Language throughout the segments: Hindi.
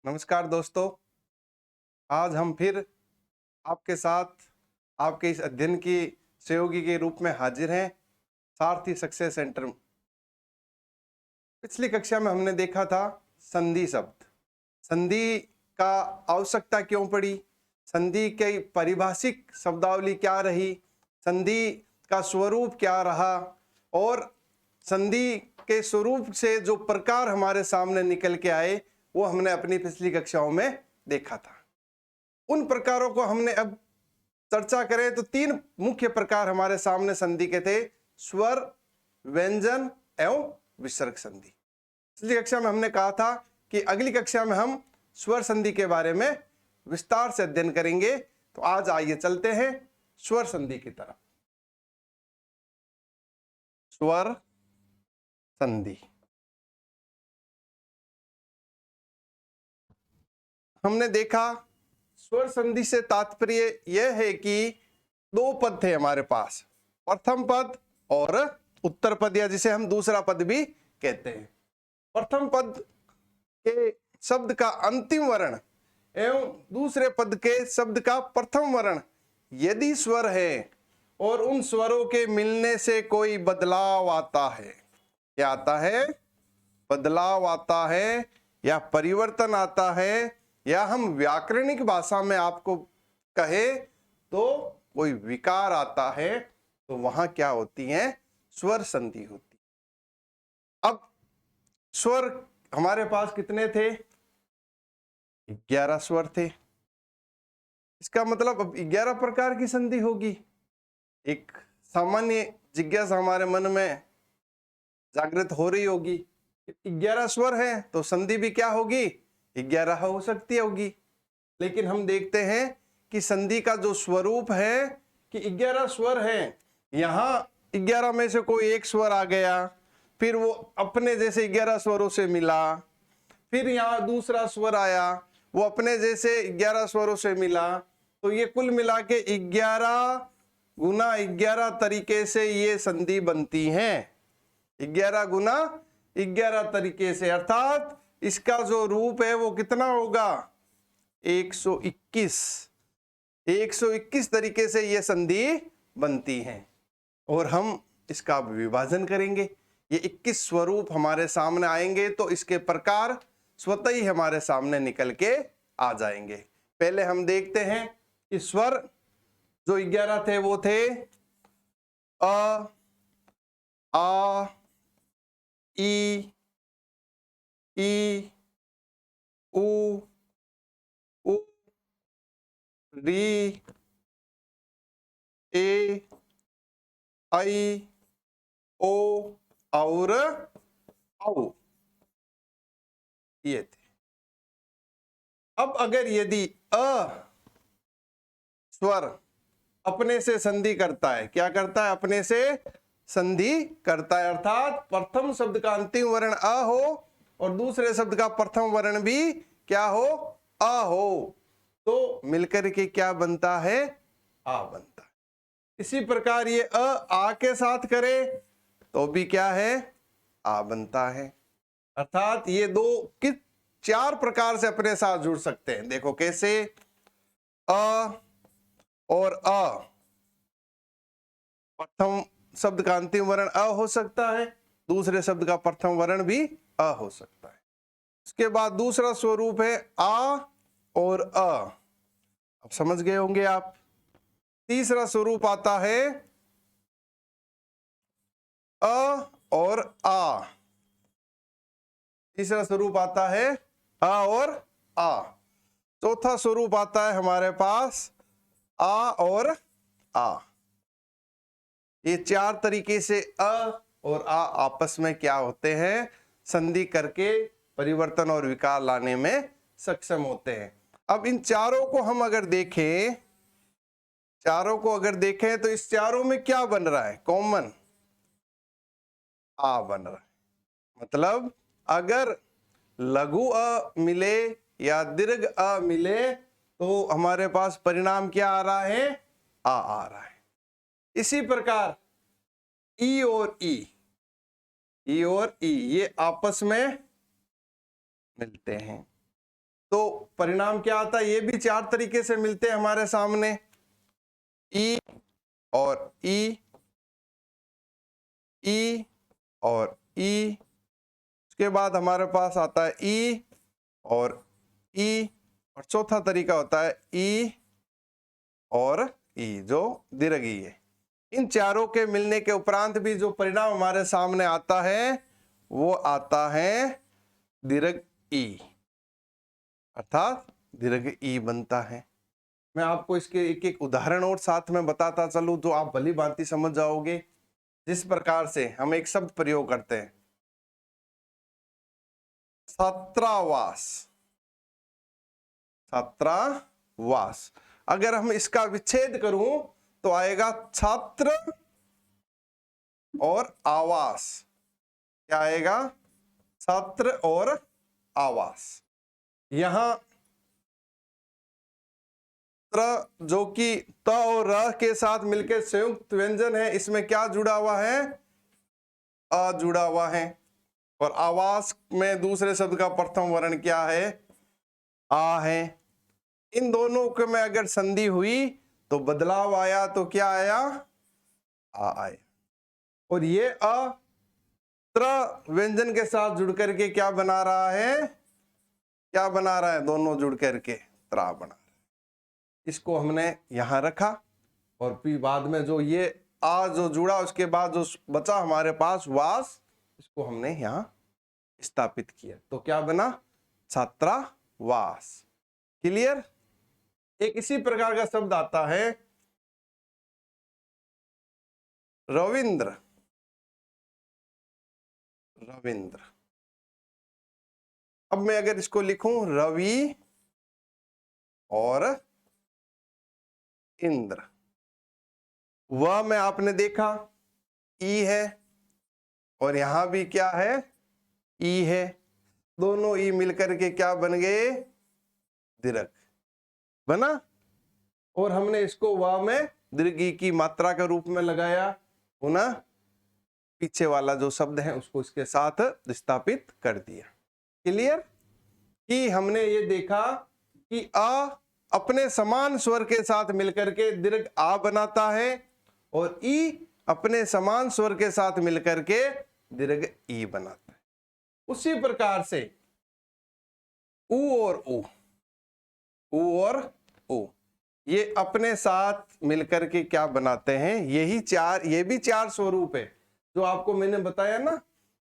नमस्कार दोस्तों। आज हम फिर आपके साथ आपके इस अध्ययन की सहयोगी के रूप में हाजिर हैं सारथी सक्सेस सेंटर में। पिछली कक्षा में हमने देखा था संधि शब्द। संधि का आवश्यकता क्यों पड़ी, संधि की परिभाषिक शब्दावली क्या रही, संधि का स्वरूप क्या रहा और संधि के स्वरूप से जो प्रकार हमारे सामने निकल के आए वो हमने अपनी पिछली कक्षाओं में देखा था। उन प्रकारों को हमने अब चर्चा करें तो तीन मुख्य प्रकार हमारे सामने संधि के थे: स्वर, व्यंजन एवं विसर्ग संधि। पिछली कक्षा में हमने कहा था कि अगली कक्षा में हम स्वर संधि के बारे में विस्तार से अध्ययन करेंगे। तो आज आइए चलते हैं स्वर संधि की तरफ। स्वर संधि हमने देखा, स्वर संधि से तात्पर्य यह है कि दो पद थे हमारे पास, प्रथम पद और उत्तर पद, या जिसे हम दूसरा पद भी कहते हैं। प्रथम पद के शब्द का अंतिम वर्ण एवं दूसरे पद के शब्द का प्रथम वर्ण यदि स्वर है और उन स्वरों के मिलने से कोई बदलाव आता है, क्या आता है? बदलाव आता है या परिवर्तन आता है, या हम व्याकरणिक भाषा में आपको कहे तो कोई विकार आता है, तो वहां क्या होती है? स्वर संधि होती। अब स्वर हमारे पास कितने थे? 11 स्वर थे। इसका मतलब अब 11 प्रकार की संधि होगी। एक सामान्य जिज्ञासा हमारे मन में जागृत हो रही होगी, 11 स्वर है तो संधि भी क्या होगी? 11 हो सकती होगी। लेकिन हम देखते हैं कि संधि का जो स्वरूप है कि 11 स्वर है, यहाँ 11 में से कोई एक स्वर आ गया, फिर वो अपने जैसे 11 स्वरों से मिला, फिर यहाँ दूसरा स्वर आया, वो अपने जैसे 11 स्वरों से मिला, तो ये कुल मिला के 11 गुना 11 तरीके से ये संधि बनती है। 11 गुना 11 तरीके से, अर्थात इसका जो रूप है वो कितना होगा? 121। 121 तरीके से ये संधि बनती है और हम इसका विभाजन करेंगे। ये 21 स्वरूप हमारे सामने आएंगे तो इसके प्रकार स्वतः ही हमारे सामने निकल के आ जाएंगे। पहले हम देखते हैं कि स्वर जो 11 थे वो थे अ, आ, ई, उ, उ, री, ए, आई, ओ और औ, ये थे। अब अगर यदि अ स्वर अपने से संधि करता है, क्या करता है? अपने से संधि करता है, अर्थात प्रथम शब्द का अंतिम वर्ण अ हो और दूसरे शब्द का प्रथम वर्ण भी क्या हो? अ हो, तो मिलकर के क्या बनता है? आ बनता है। इसी प्रकार ये आ के साथ करे तो भी क्या है? आ बनता है। अर्थात ये दो किस 4 प्रकार से अपने साथ जुड़ सकते हैं। देखो कैसे? अ और अ, प्रथम शब्द का अंतिम वर्ण अ हो सकता है, दूसरे शब्द का प्रथम वर्ण भी अ हो सकता है। उसके बाद दूसरा स्वरूप है आ और अ, अब समझ गए होंगे आप। तीसरा स्वरूप आता है अ और आ। तीसरा स्वरूप आता है अ और आ। चौथा स्वरूप आता है हमारे पास आ और आ। ये 4 तरीके से अ और आ आपस में क्या होते हैं? संधि करके परिवर्तन और विकार लाने में सक्षम होते हैं। अब इन चारों को हम अगर देखें, तो इस चारों में क्या बन रहा है? कॉमन आ बन रहा है। मतलब अगर लघु अ मिले या दीर्घ अ मिले तो हमारे पास परिणाम क्या आ रहा है? आ रहा है। इसी प्रकार ई और ई ये आपस में मिलते हैं। तो परिणाम क्या आता है, ये भी चार तरीके से मिलते हैं हमारे सामने, ई और ई, ई और ई, उसके बाद हमारे पास आता है ई और ई, और चौथा तरीका होता है ई और ई, जो दीर्घ ई है। इन चारों के मिलने के उपरांत भी जो परिणाम हमारे सामने आता है वो आता है दीर्घ ई, अर्थात दीर्घ ई बनता है। मैं आपको इसके एक एक उदाहरण और साथ में बताता चलूं तो आप भली भांति समझ जाओगे। जिस प्रकार से हम एक शब्द प्रयोग करते हैं, छात्रावास, छात्रावास, अगर हम इसका विच्छेद करूं तो आएगा छात्र और आवास। क्या आएगा, छात्र और आवास। यहां जो कि त और र के साथ मिलकर संयुक्त व्यंजन है, इसमें क्या जुड़ा हुआ है, अ जुड़ा हुआ है। और आवास में दूसरे शब्द का प्रथम वर्ण क्या है, आ है। इन दोनों के में अगर संधि हुई तो बदलाव आया, तो क्या आया, आ आए। और ये अ त्र व्यंजन के साथ जुड़ करके क्या बना रहा है, क्या बना रहा है, दोनों जुड़ करके त्रा बना। इसको हमने यहां रखा और फिर बाद में जो ये आ जो जुड़ा उसके बाद जो बचा हमारे पास वास, इसको हमने यहां स्थापित किया, तो क्या बना, छात्रावास। क्लियर। एक इसी प्रकार का शब्द आता है रविंद्र, रविंद्र। अब मैं अगर इसको लिखूं रवि और इंद्र, वह में आपने देखा ई है और यहां भी क्या है, ई है। दोनों ई मिलकर के क्या बन गए, दीर्घ बना। और हमने इसको व में दीर्घ ई की मात्रा के रूप में लगाया, पुनः पीछे वाला जो शब्द है उसको इसके साथ स्थापित कर दिया। क्लियर। कि हमने ये देखा कि अ अपने समान स्वर के साथ मिलकर के दीर्घ आ बनाता है और ई अपने समान स्वर के साथ मिलकर के दीर्घ ई बनाता है। उसी प्रकार से उ और उ, उ और उ, ये अपने साथ मिलकर के क्या बनाते हैं, यही चार, ये भी चार स्वरूप है जो आपको मैंने बताया ना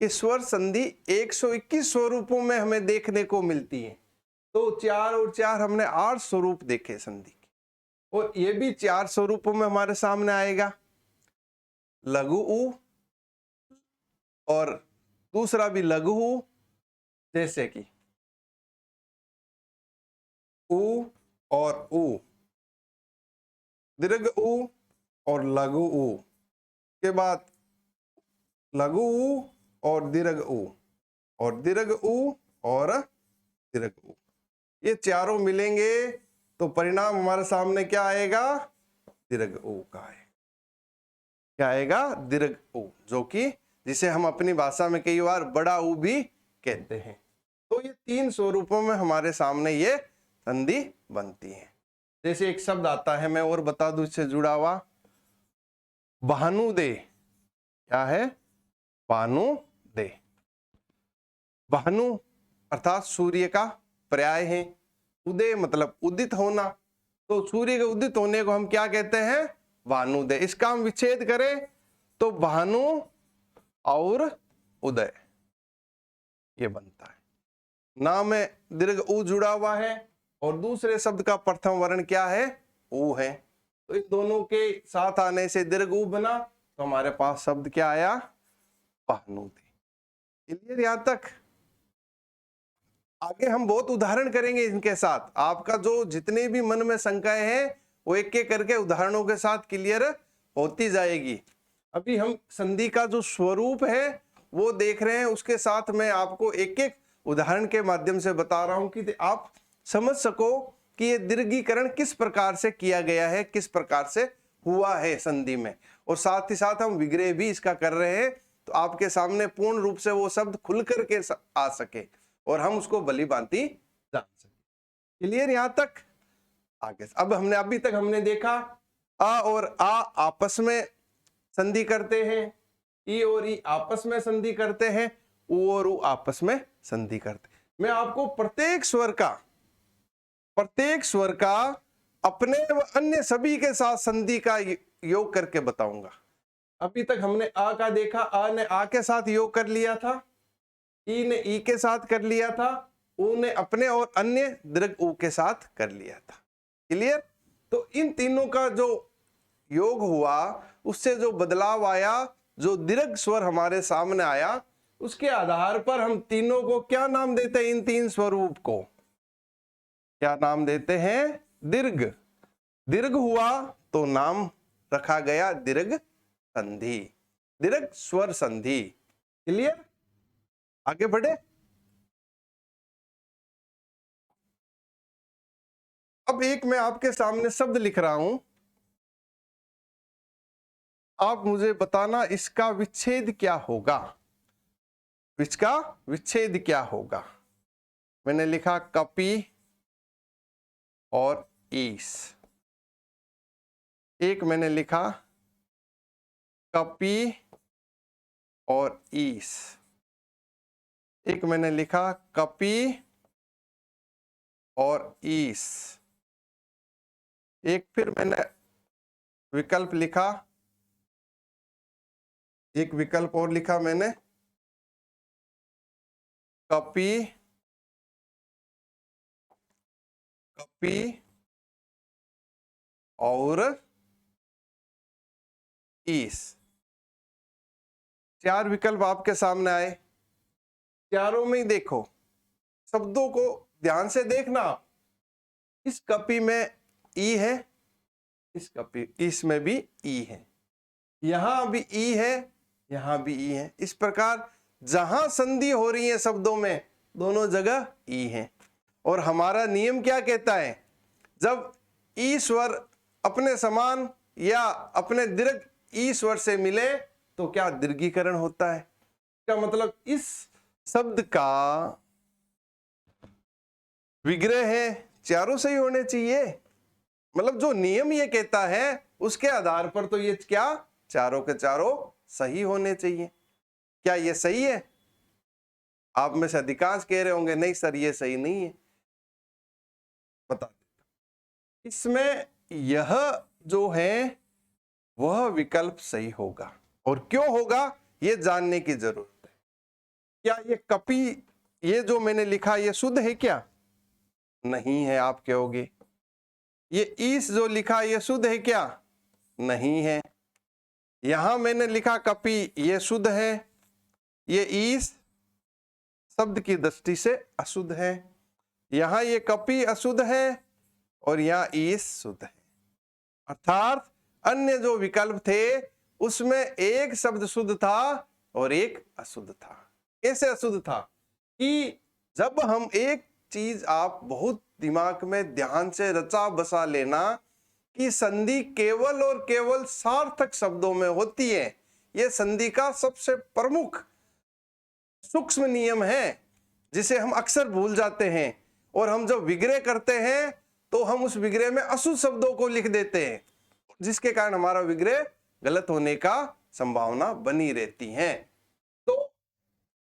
कि स्वर संधि 121 स्वरूपों में हमें देखने को मिलती है। तो चार और चार हमने 8 स्वरूप देखे संधि के, और ये भी 4 स्वरूपों में हमारे सामने आएगा, लघु उ और दूसरा भी लघु उ, जैसे कि उ और उ, दीर्घ उ और लघु उ, के बाद लघु उ और दीर्घ उ, और दीर्घ उ और दीर्घ उ, ये चारों मिलेंगे तो परिणाम हमारे सामने क्या आएगा, दीर्घ उ का है। क्या आएगा, दीर्घ उ, जो कि जिसे हम अपनी भाषा में कई बार बड़ा उ भी कहते हैं। तो ये 3 स्वरूपों में हमारे सामने ये संधि बनती है। जैसे एक शब्द आता है, मैं और बता दूं इससे जुड़ा हुआ, भानुदे। क्या है, भानुदे। भानु अर्थात सूर्य का पर्याय है, उदय मतलब उदित होना, तो सूर्य के उदित होने को हम क्या कहते हैं, भानुदय। इसका हम विच्छेद करें तो भानु और उदय ये बनता है। नाम में दीर्घ उ जुड़ा हुआ है और दूसरे शब्द का प्रथम वर्ण क्या है, उ है, तो इन दोनों के साथ आने से दीर्घ उ बना, तो हमारे पास शब्द क्या आया, भानुदे। क्लियर यहां तक। आगे हम बहुत उदाहरण करेंगे इनके साथ, आपका जो जितने भी मन में शंकाएं हैं वो एक एक करके उदाहरणों के साथ क्लियर होती जाएगी। अभी हम संधि का जो स्वरूप है वो देख रहे हैं, उसके साथ मैं आपको एक एक उदाहरण के माध्यम से बता रहा हूं कि आप समझ सको कि ये दीर्घीकरण किस प्रकार से किया गया है, किस प्रकार से हुआ है संधि में, और साथ ही साथ हम विग्रह भी इसका कर रहे हैं, तो आपके सामने पूर्ण रूप से वो शब्द खुल करके आ सके और हम उसको भली भांति जान सके। क्लियर यहां तक? आगे अब हमने अभी तक हमने देखा अ और आ आपस में संधि करते हैं, ई और ई आपस में संधि करते हैं, उ और उ आपस में संधि करते हैं। मैं आपको प्रत्येक स्वर का अपने व अन्य सभी के साथ संधि का योग करके बताऊंगा। अभी तक हमने आ का देखा, आ ने आ के साथ योग कर लिया था, ई ने ई के साथ कर लिया था, उ ने अपने और अन्य दीर्घ उ के साथ कर लिया था। क्लियर? तो इन तीनों का जो योग हुआ, उससे जो बदलाव आया, जो दीर्घ स्वर हमारे सामने आया, उसके आधार पर हम तीनों को क्या नाम देते हैं? इन तीन स्वरूप को क्या नाम देते हैं? दीर्घ। दीर्घ हुआ तो नाम रखा गया दीर्घ संधि, दीर्घ स्वर संधि। क्लियर? आगे बढ़े। अब एक मैं आपके सामने शब्द लिख रहा हूं, आप मुझे बताना इसका विच्छेद क्या होगा। इसका विच्छेद क्या होगा? मैंने लिखा कपी और ईस। एक मैंने लिखा कपी और ईस। एक मैंने लिखा कपी और ईस। एक फिर मैंने विकल्प लिखा, एक विकल्प और लिखा मैंने कपी कपी और ईस। चार विकल्प आपके सामने आए, चारों में ही देखो, शब्दों को ध्यान से देखना। इस कपी में ई है, इस कपी इसमें भी ई है, यहां भी ई है, यहां भी ई है। इस प्रकार जहां संधि हो रही है शब्दों में, दोनों जगह ई है। और हमारा नियम क्या कहता है? जब ई स्वर अपने समान या अपने दीर्घ ई स्वर से मिले तो क्या दीर्घीकरण होता है। क्या मतलब? इस शब्द का विग्रह है चारों सही होने चाहिए, मतलब जो नियम ये कहता है उसके आधार पर तो ये क्या चारों के चारों सही होने चाहिए। क्या ये सही है? आप में से अधिकांश कह रहे होंगे नहीं सर ये सही नहीं है। बता देता, इसमें यह जो है वह विकल्प सही होगा। और क्यों होगा ये जानने की जरूरत है। क्या ये कपी, ये जो मैंने लिखा ये शुद्ध है क्या? नहीं है, आप कहोगे। ये ईस जो लिखा ये शुद्ध है क्या? नहीं है। यहां मैंने लिखा कपी, ये शुद्ध है, ये ईस शब्द की दृष्टि से अशुद्ध है। यहां ये कपी अशुद्ध है और यहां ईस शुद्ध है। अर्थात अन्य जो विकल्प थे उसमें एक शब्द शुद्ध था और एक अशुद्ध था। कैसे अशुद्ध था? कि जब हम एक चीज, आप बहुत दिमाग में ध्यान से रचा बसा लेना कि संधि केवल और केवल सार्थक शब्दों में होती है। यह संधि का सबसे प्रमुख सूक्ष्म नियम है जिसे हम अक्सर भूल जाते हैं। और हम जब विग्रह करते हैं तो हम उस विग्रह में अशुद्ध शब्दों को लिख देते हैं, जिसके कारण हमारा विग्रह गलत होने का संभावना बनी रहती है। तो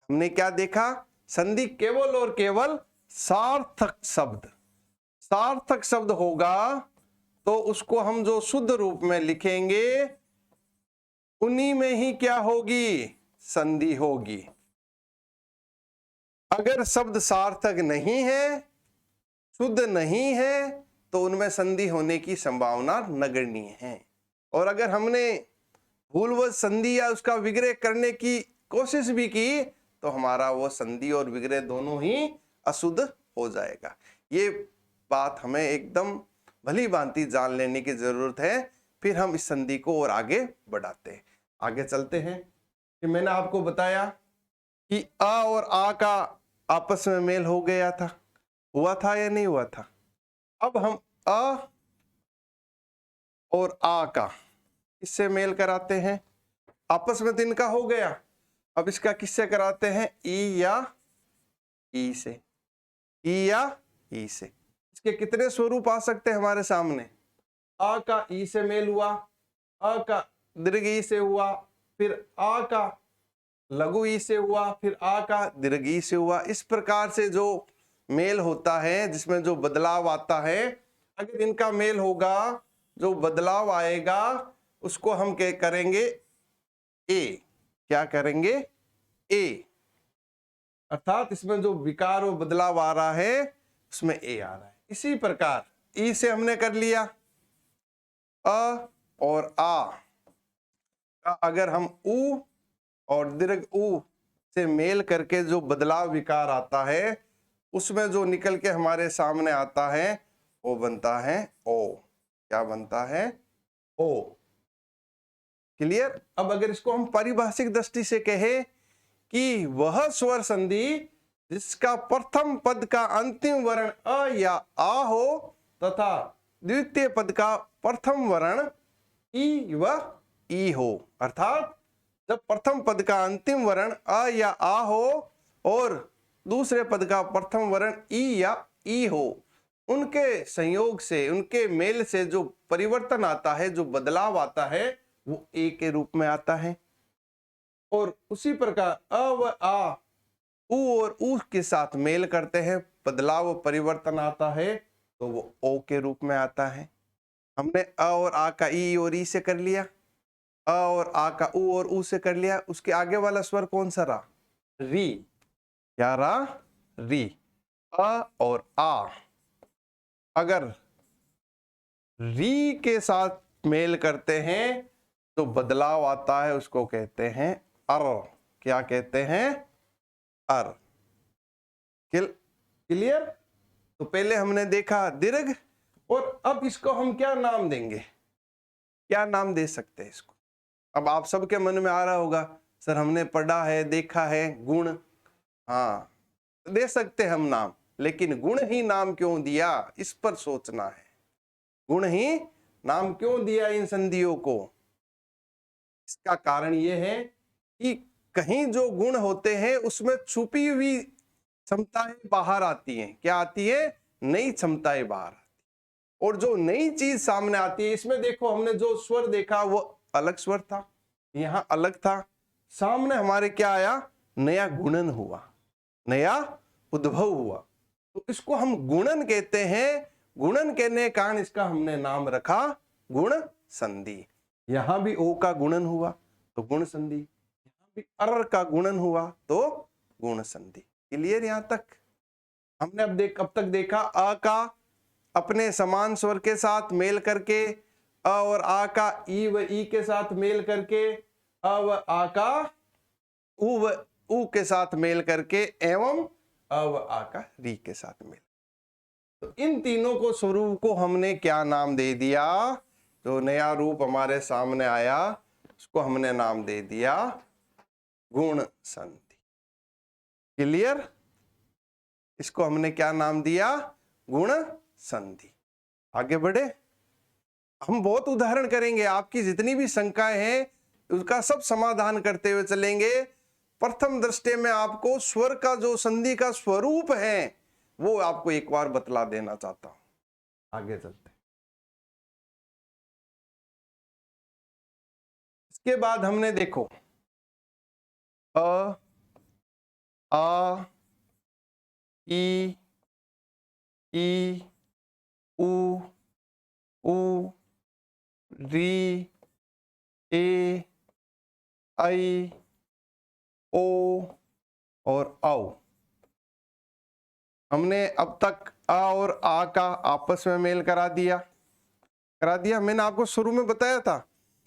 हमने क्या देखा? संधि केवल और केवल सार्थक शब्द, सार्थक शब्द होगा तो उसको हम जो शुद्ध रूप में लिखेंगे उन्हीं में ही क्या होगी? संधि होगी। अगर शब्द सार्थक नहीं है, शुद्ध नहीं है, तो उनमें संधि होने की संभावना नगण्य है। और अगर हमने भूलवश संधि या उसका विग्रह करने की कोशिश भी की तो हमारा वो संधि और विग्रह दोनों ही अशुद्ध हो जाएगा। ये बात हमें एकदम भली भांति जान लेने की जरूरत है, फिर हम इस संधि को और आगे बढ़ाते हैं। आगे चलते हैं कि मैंने आपको बताया कि अ और आ का आपस में मेल हो गया था, हुआ था या नहीं हुआ था? अब हम अ और आ का इससे मेल कराते हैं, आपस में तो इनका हो गया। अब इसका किससे कराते हैं? ई या ई से, ई या ई से। इसके कितने स्वरूप आ सकते हैं हमारे सामने? आ का ई से मेल हुआ, अ का दीर्घ ई से हुआ, फिर आ का लघु ई से हुआ, फिर आ का दीर्घ ई से हुआ। इस प्रकार से जो मेल होता है, जिसमें जो बदलाव आता है, अगर इनका मेल होगा, जो बदलाव आएगा उसको हम क्या करेंगे? ए। क्या करेंगे? ए। अर्थात इसमें जो विकार और बदलाव आ रहा है उसमें ए आ रहा है। इसी प्रकार ई से हमने कर लिया, अ और आ का अगर हम उ और दीर्घ उ से मेल करके जो बदलाव विकार आता है, उसमें जो निकल के हमारे सामने आता है वो बनता है ओ। क्या बनता है? ओ। क्लियर? अब अगर इसको हम पारिभाषिक दृष्टि से कहें कि वह स्वर संधि जिसका प्रथम पद का अंतिम वर्ण अ या आ हो तथा द्वितीय पद का प्रथम वर्ण ई व ई हो। अर्थात जब प्रथम पद का अंतिम वर्ण अ या आ हो और दूसरे पद का प्रथम वर्ण ई या ई हो, उनके संयोग से, उनके मेल से जो परिवर्तन आता है, जो बदलाव आता है, वो ए के रूप में आता है। और उसी प्रकार अ व आ उ और उ के साथ मेल करते हैं, बदलाव परिवर्तन आता है, तो वो ओ के रूप में आता है। हमने अ और आ का ई और ई से कर लिया, अ और आ का उ और उ से कर लिया। उसके आगे वाला स्वर कौन सा रहा? री। क्या रहा? री। अ और आ अगर री के साथ मेल करते हैं तो बदलाव आता है, उसको कहते हैं अर। क्या कहते हैं? अर। क्लियर? तो पहले हमने देखा दीर्घ, और अब इसको हम क्या नाम देंगे? क्या नाम दे सकते हैं इसको? अब आप सबके मन में आ रहा होगा, सर हमने पढ़ा है, देखा है, गुण। हाँ, दे सकते हम नाम, लेकिन गुण ही नाम क्यों दिया, इस पर सोचना है। गुण ही नाम क्यों दिया इन संधियों को? इसका कारण यह है कि कहीं जो गुण होते हैं उसमें छुपी हुई क्षमताएं बाहर आती हैं। क्या आती है? नई क्षमताएं बाहर आती हैं। और जो नई चीज सामने आती है, इसमें देखो हमने जो स्वर देखा वो अलग स्वर था, यहाँ अलग था, सामने हमारे क्या आया? नया गुणन हुआ, नया उद्भव हुआ। तो इसको हम गुणन कहते हैं। गुणन कहने के कारण इसका हमने नाम रखा गुण संधि। यहां भी ओ का गुणन हुआ तो गुण संधि, यहां भी अर का गुणन हुआ तो गुण संधि। क्लियर? यहां तक हमने अब तक देखा अ का अपने समान स्वर के साथ मेल करके, अ और आ का ई व ई के साथ मेल करके, अ व आ का उ व उ के साथ मेल करके, एवं अ व आ का री के साथ मेल। तो इन तीनों को स्वरूप को हमने क्या नाम दे दिया? जो नया रूप हमारे सामने आया उसको हमने नाम दे दिया गुण संधि। क्लियर? इसको हमने क्या नाम दिया? गुण संधि। आगे बढ़े, हम बहुत उदाहरण करेंगे, आपकी जितनी भी शंकाएं हैं उसका सब समाधान करते हुए चलेंगे। प्रथम दृष्टि में आपको स्वर का जो संधि का स्वरूप है वो आपको एक बार बतला देना चाहता हूं। आगे चलते, इसके बाद हमने देखो अ, आ, ई, ई, उ, ऊ, री, ए, आई, ओ और औ। हमने अब तक अ और आ का आपस में मेल करा दिया। मैंने आपको शुरू में बताया था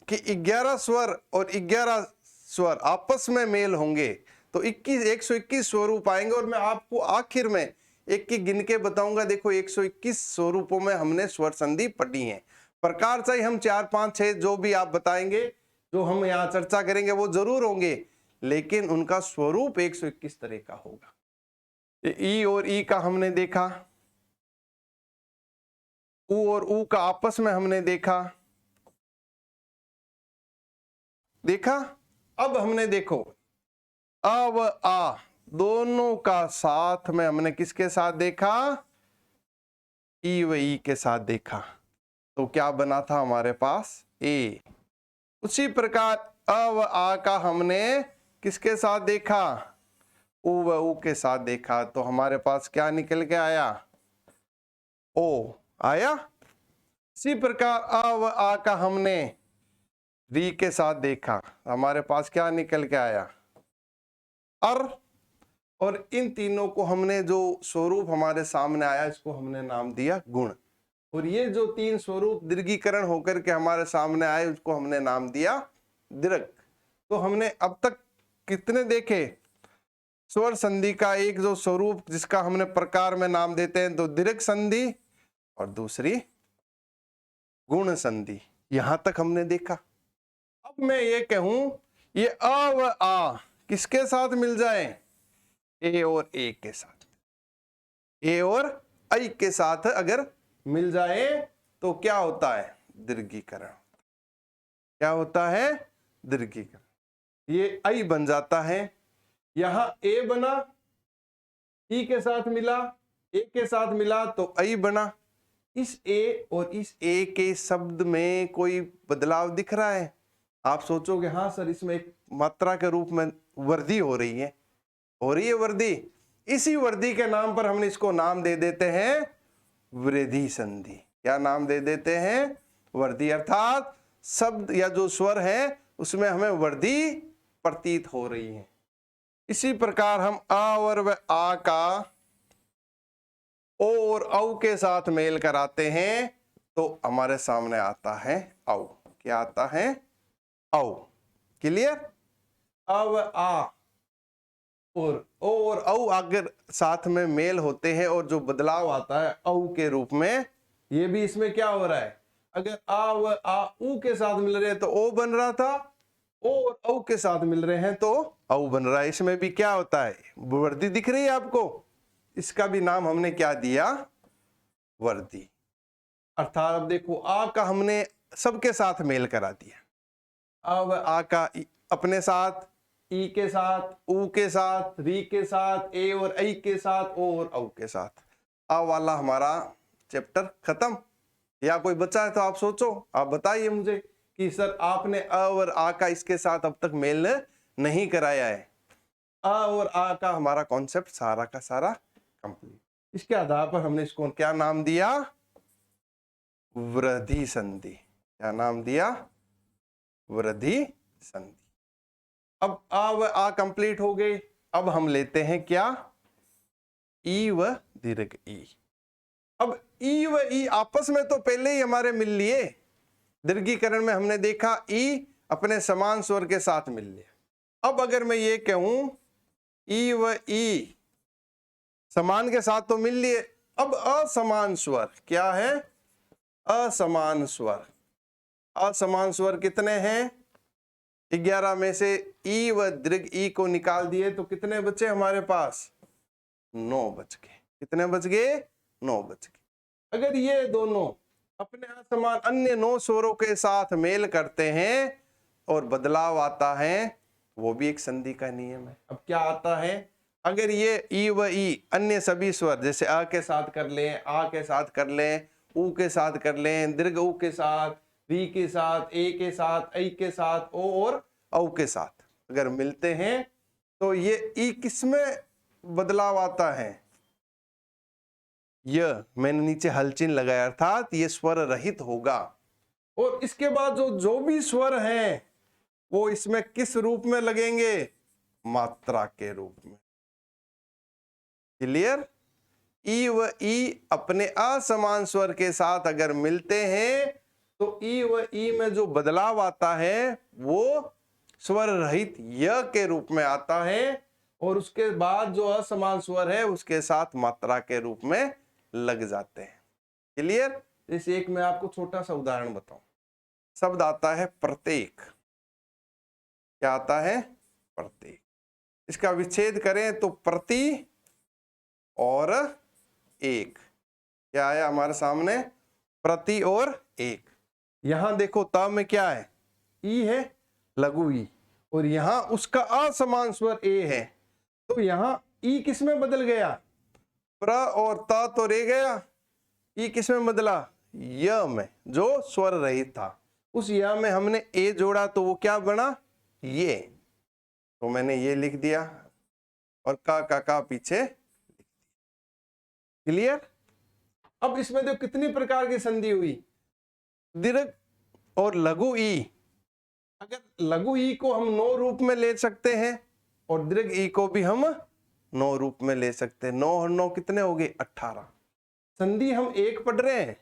कि 11 स्वर और 11 स्वर आपस में मेल होंगे तो 121 स्वरूप आएंगे, और मैं आपको आखिर में एक की गिन के बताऊंगा। देखो 121 स्वरूपों में हमने स्वर संधि पढ़ी है। प्रकार से हम 4, 5, 6 जो भी आप बताएंगे, जो हम यहाँ चर्चा करेंगे वो जरूर होंगे, लेकिन उनका स्वरूप 121 तरह का होगा। ई और ई का हमने देखा, उ और ऊ का आपस में हमने देखा। अब हमने देखो अ व आ दोनों का साथ में हमने किसके साथ देखा? ई व ई के साथ देखा तो क्या बना था हमारे पास ए। उसी प्रकार अ व आ का हमने किसके साथ देखा, उ व उ के साथ देखा तो हमारे पास क्या निकल के आया, ओ आया। इसी प्रकार अ व आ का हमने री के साथ देखा हमारे पास क्या निकल के आया, अर। और इन तीनों को हमने जो स्वरूप हमारे सामने आया इसको हमने नाम दिया गुण। और ये जो तीन स्वरूप दीर्घीकरण होकर के हमारे सामने आए उसको हमने नाम दिया दीर्घ। तो हमने अब तक कितने देखे, स्वर संधि का एक जो स्वरूप जिसका हमने प्रकार में नाम देते हैं तो दीर्घ संधि और दूसरी गुण संधि, यहां तक हमने देखा। अब मैं ये कहूं ये अ व आ किसके साथ मिल जाए, ए और ए के साथ, ए और आई के साथ अगर मिल जाए तो क्या होता है दीर्घीकरण, क्या होता है दीर्घीकरण। ये आई बन जाता है, यहां ए बना, ई के साथ मिला, ए के साथ मिला तो आई बना। इस ए और इस ए के शब्द में कोई बदलाव दिख रहा है, आप सोचोगे हाँ सर इसमें एक मात्रा के रूप में वृद्धि हो रही है, वृद्धि। इसी वृद्धि के नाम पर हमने इसको नाम दे देते हैं वृद्धि संधि। क्या नाम दे देते हैं, वृद्धि। अर्थात शब्द या जो स्वर है उसमें हमें वृद्धि प्रतीत हो रही है। इसी प्रकार हम अ और व आ का ओ और औ के साथ मेल कराते हैं तो हमारे सामने आता है औ। क्या आता है, औ। क्लियर। अब आ और ओ और औ अगर साथ में मेल होते हैं और जो बदलाव आता है औ के रूप में, ये भी इसमें क्या हो रहा है, अगर आ व आ उ के साथ मिल रहे हैं तो ओ बन रहा था, ओ और औ के साथ मिल रहे हैं तो औ बन रहा है। इसमें भी क्या होता है, वृद्धि दिख रही है आपको, इसका भी नाम हमने क्या दिया, वृद्धि। अर्थात अब देखो आ का हमने सबके साथ मेल करा दिया, अब आ का अपने साथ, ई के साथ, उ के साथ, री के साथ, ए और आई के साथ, ओ और औ के साथ। आ वाला हमारा चैप्टर खत्म, या कोई बचा है तो आप सोचो, आप बताइए मुझे कि सर आपने अ और आ का इसके साथ अब तक मेल नहीं कराया है। अ और आ का हमारा कॉन्सेप्ट सारा का सारा कंप्लीट। इसके आधार पर हमने इसको क्या नाम दिया, वृद्धि संधि। क्या नाम दिया, वृद्धि संधि। अब आ व आ कंप्लीट हो गए। अब हम लेते हैं क्या, ई व दीर्घ ई। अब ई व ई आपस में तो पहले ही हमारे मिल लिए, दीर्घीकरण में हमने देखा ई अपने समान स्वर के साथ मिल लिया। अब अगर मैं ये कहूं ई व ई समान के साथ तो मिल लिए, अब असमान स्वर क्या है, असमान स्वर। असमान स्वर कितने हैं, 11 में से ई व दीर्घ ई को निकाल दिए तो कितने बचे हमारे पास, 9 बच गए। कितने बच गए, 9 बच गए। अगर ये दोनों अपने असमान अन्य 9 स्वरों के साथ मेल करते हैं और बदलाव आता है, वो भी एक संधि का नियम है। अब क्या आता है, अगर ये ई व ई अन्य सभी स्वर जैसे अ के साथ कर लें, आ के साथ कर लें, उ के साथ कर लें, दीर्घ उ के साथ, री के साथ, ए के साथ, ऐ के साथ, ओ और औ के साथ अगर मिलते हैं तो ये ई किसमें बदलाव आता है, यह मैंने नीचे हलचिन लगाया, अर्थात ये स्वर रहित होगा। और इसके बाद जो भी स्वर हैं वो इसमें किस रूप में लगेंगे, मात्रा के रूप में। क्लियर। ई व ई अपने असमान स्वर के साथ अगर मिलते हैं तो ई व ई में जो बदलाव आता है वो स्वर रहित य के रूप में आता है, और उसके बाद जो असमान स्वर है उसके साथ मात्रा के रूप में लग जाते हैं। क्लियर। जैसे एक मैं आपको छोटा सा उदाहरण बताऊं, शब्द आता है प्रत्येक। क्या आता है, प्रत्येक। इसका विच्छेद करें तो प्रति और एक, क्या आया हमारे सामने, प्रति और एक। यहां देखो त में क्या है, ई है, लघु ई, और यहां उसका असमान स्वर ए है, तो यहां ई किस में बदल गया, प्र और त तो रह गया, ई किस में बदला? य में, जो स्वर रहित था। उस य में हमने ए जोड़ा तो वो क्या बना? ये। तो मैंने ये लिख दिया और का पीछे। क्लियर? अब इसमें तो कितनी प्रकार की संधि हुई? दीर्घ और लघु ई। अगर लघु ई को हम 9 रूप में ले सकते हैं और दीर्घ ई को भी हम 9 रूप में ले सकते हैं। 9 और 9 कितने हो गए? 18। संधि हम एक पढ़ रहे हैं,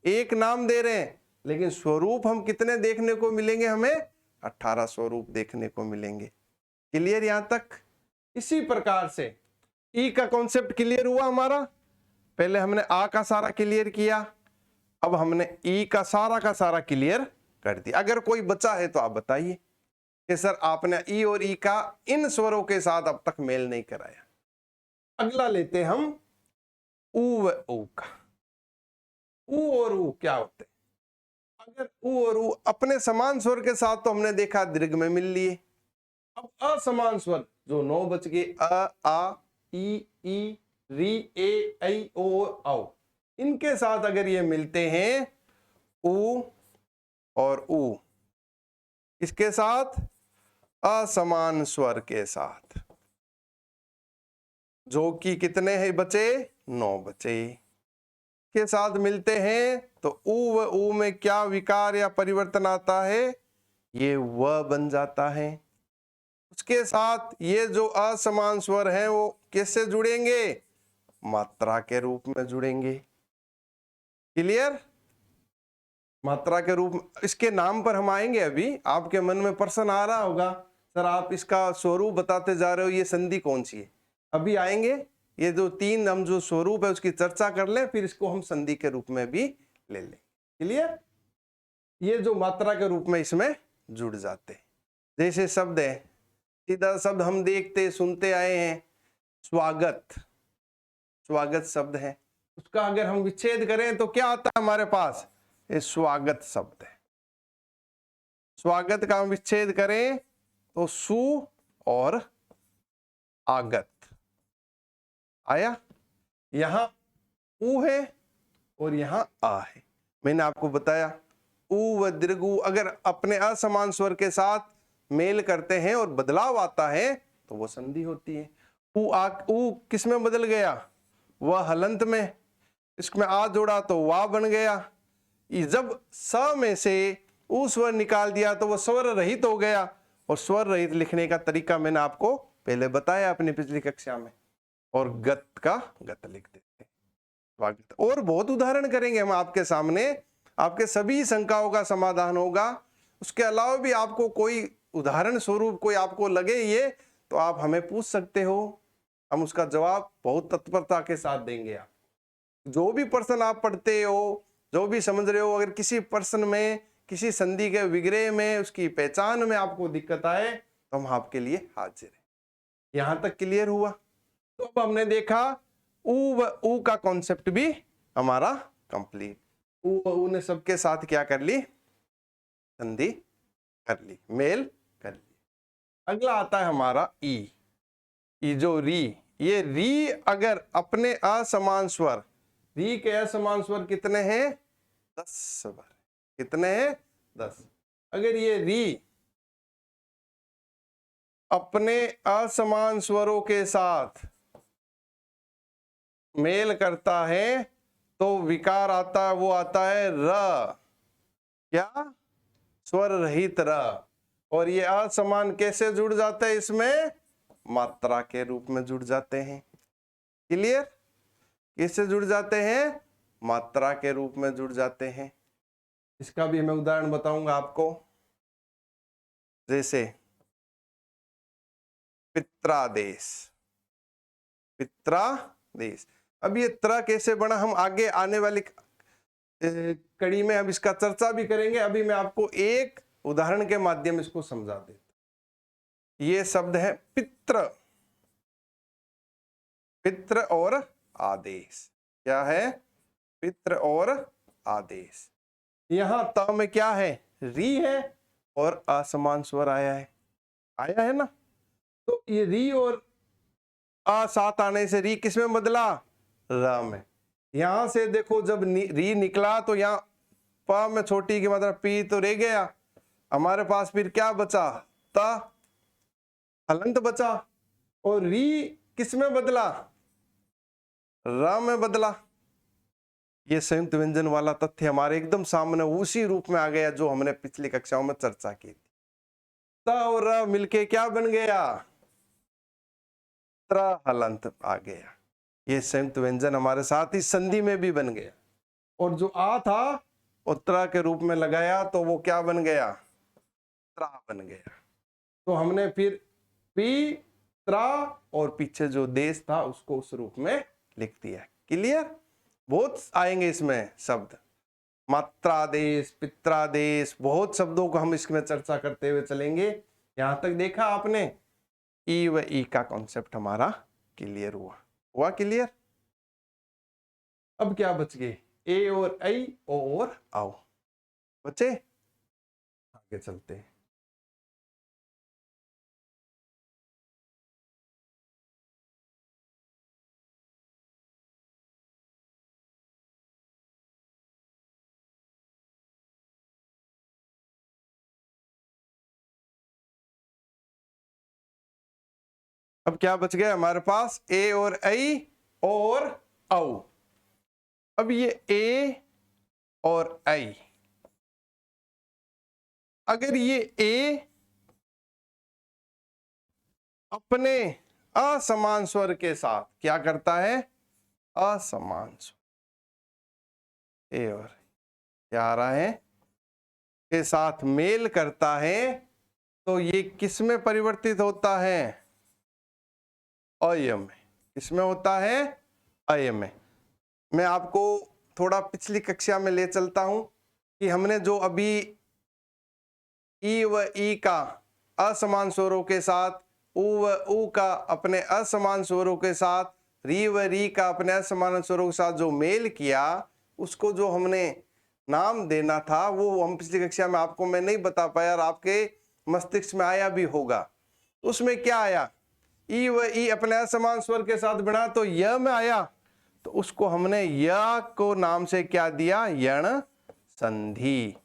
एक नाम दे रहे हैं, लेकिन स्वरूप हम कितने देखने को मिलेंगे? हमें 18 स्वरूप देखने को मिलेंगे। क्लियर यहां तक? इसी प्रकार से ई का कॉन्सेप्ट क्लियर हुआ हमारा। पहले हमने आ का सारा क्लियर किया, अब हमने ई का सारा क्लियर कर दिया। अगर कोई बचा है तो आप बताइए कि सर आपने ई और ई का इन स्वरों के साथ अब तक मेल नहीं कराया। अगला लेते हम ऊ व ऊ का। ऊ और ऊ क्या होते हैं? अगर ऊ और ऊ अपने समान स्वर के साथ तो हमने देखा दीर्घ में मिल लिए। अब असमान स्वर जो 9 बच गए, अ, आ, ई, री, ए, ऐ, ओ, औ, इनके साथ अगर ये मिलते हैं ऊ और ऊ, इसके साथ असमान स्वर के साथ, जो कि कितने हैं बचे? 9 बचे, के साथ मिलते हैं तो ऊ व ऊ में क्या विकार या परिवर्तन आता है? ये व बन जाता है। उसके साथ ये जो असमान स्वर हैं वो किससे जुड़ेंगे? मात्रा के रूप में जुड़ेंगे। क्लियर? मात्रा के रूप में। इसके नाम पर हम आएंगे। अभी आपके मन में प्रश्न आ रहा होगा, सर आप इसका स्वरूप बताते जा रहे हो, ये संधि कौन सी है? अभी आएंगे। ये जो 3 हम जो स्वरूप है उसकी चर्चा कर लें, फिर इसको हम संधि के रूप में भी ले लें। क्लियर? ये जो मात्रा के रूप में इसमें जुड़ जाते हैं। जैसे शब्द है, सीधा शब्द हम देखते सुनते आए हैं, स्वागत। स्वागत शब्द है, उसका अगर हम विच्छेद करें तो क्या आता है हमारे पास? ये स्वागत शब्द है। स्वागत का हम विच्छेद करें तो सु और आगत आया। यहां ऊ है और यहां आ है। मैंने आपको बताया ऊ व दीर्घ ऊ अगर अपने असमान स्वर के साथ मेल करते हैं और बदलाव आता है तो वो संधि होती है। ऊ किस में बदल गया? वह हलंत में। इसमें आ जोड़ा तो वाह बन गया। जब स में से ऊ स्वर निकाल दिया तो वह स्वर रहित हो गया। और स्वर रहित लिखने का तरीका मैंने आपको पहले बताया अपनी पिछली कक्षा में। और गत का गत लिख देते हैं। स्वागत। और बहुत उदाहरण करेंगे हम आपके सामने, आपके सभी शंकाओं का समाधान होगा। उसके अलावा भी आपको कोई उदाहरण स्वरूप कोई आपको लगे ये, तो आप हमें पूछ सकते हो, हम उसका जवाब बहुत तत्परता के साथ देंगे। आप जो भी प्रश्न आप पढ़ते हो, जो भी समझ रहे हो, अगर किसी प्रश्न में, किसी संधि के विग्रह में, उसकी पहचान में आपको दिक्कत आए तो हम आपके लिए हाजिर हैं। यहां तक क्लियर हुआ? तो अब हमने देखा ऊ व ऊ का कॉन्सेप्ट भी हमारा कंप्लीट। ऊ व ऊ ने सबके साथ क्या कर ली? संधि कर ली, मेल कर ली। अगला आता है हमारा ई। ई जो री, ये री अगर अपने असमान स्वर, री के असमान स्वर कितने हैं? 10 स्वर। कितने हैं? 10। अगर ये री अपने असमान स्वरों के साथ मेल करता है तो विकार आता है, वो आता है र। क्या? स्वर रहित र। और ये असमान कैसे जुड़ जाते हैं? इसमें मात्रा के रूप में जुड़ जाते हैं। क्लियर? कैसे जुड़ जाते हैं? मात्रा के रूप में जुड़ जाते हैं। इसका भी मैं उदाहरण बताऊंगा आपको। जैसे पित्रादेश। पित्रादेश। अब ये त्र कैसे बना, हम आगे आने वाली कड़ी में अब इसका चर्चा भी करेंगे। अभी मैं आपको एक उदाहरण के माध्यम इसको समझा देता। ये शब्द है पित्र। पित्र और आदेश। क्या है? पित्र और आदेश। यहां त में क्या है? री है और असमान स्वर आया है। आया है ना? तो ये री और आ साथ आने से री किस में बदला? र में। यहां से देखो जब री निकला तो यहाँ प में छोटी की मात्रा पी तो रह गया, हमारे पास फिर क्या बचा, ता हलंत बचा, और री किस में बदला, र में बदला। ये संयुक्त व्यंजन वाला तथ्य हमारे एकदम सामने उसी रूप में आ गया जो हमने पिछली कक्षाओं में चर्चा की थी। त और र मिलके क्या बन गया, त्र हलंत आ गया। ये संयुक्त व्यंजन हमारे साथ ही संधि में भी बन गया, और जो आ था और त्र के रूप में लगाया तो वो क्या बन गया, त्रा बन गया। तो हमने फिर पी त्रा और पीछे जो देश था उसको उस रूप में लिख दिया। क्लियर? बहुत आएंगे इसमें शब्द, मात्रादेश, पित्रादेश, बहुत शब्दों को हम इसमें चर्चा करते हुए चलेंगे। यहां तक देखा आपने, ई व ई का कॉन्सेप्ट हमारा क्लियर हुआ क्लियर? अब क्या बच गए, ए और आई, ओ और आओ बचे। आगे चलते हैं। अब क्या बच गया हमारे पास, ए और आई और औ। अब ये ए और आई, अगर ये ए अपने असमान स्वर के साथ क्या करता है, असमान स्वर, ए और क्या आ रहा है, के साथ मेल करता है, तो ये किस में परिवर्तित होता है, अय में। किसमें होता है, अय में। मैं आपको थोड़ा पिछली कक्षा में ले चलता हूं कि हमने जो अभी ई व ई का असमान स्वरों के साथ, उ व उ का अपने असमान स्वरों के साथ, री व री का अपने असमान स्वरों के साथ जो मेल किया, उसको जो हमने नाम देना था वो हम पिछली कक्षा में आपको मैं नहीं बता पाया और आपके मस्तिष्क में आया भी होगा। उसमें क्या आया, ई व ई अपने असमान स्वर के साथ बना तो य में आया, तो उसको हमने य को नाम से क्या दिया, यण संधि।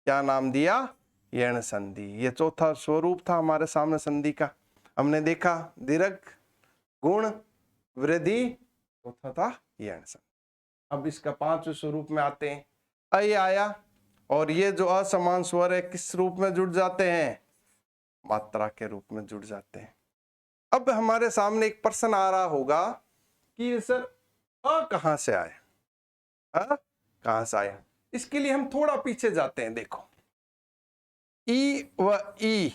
क्या नाम दिया, यण संधि। ये चौथा स्वरूप था हमारे सामने संधि का, हमने देखा दीर्घ, गुण, वृद्धि, चौथा था यण संधि। अब इसका पांचवें स्वरूप में आते हैं। अय आया, और ये जो असमान स्वर है किस रूप में जुड़ जाते हैं, मात्रा के रूप में जुड़ जाते हैं। अब हमारे सामने एक प्रश्न आ रहा होगा कि सर अ कहां से आया, अ कहां से आया। इसके लिए हम थोड़ा पीछे जाते हैं। देखो, ई व ई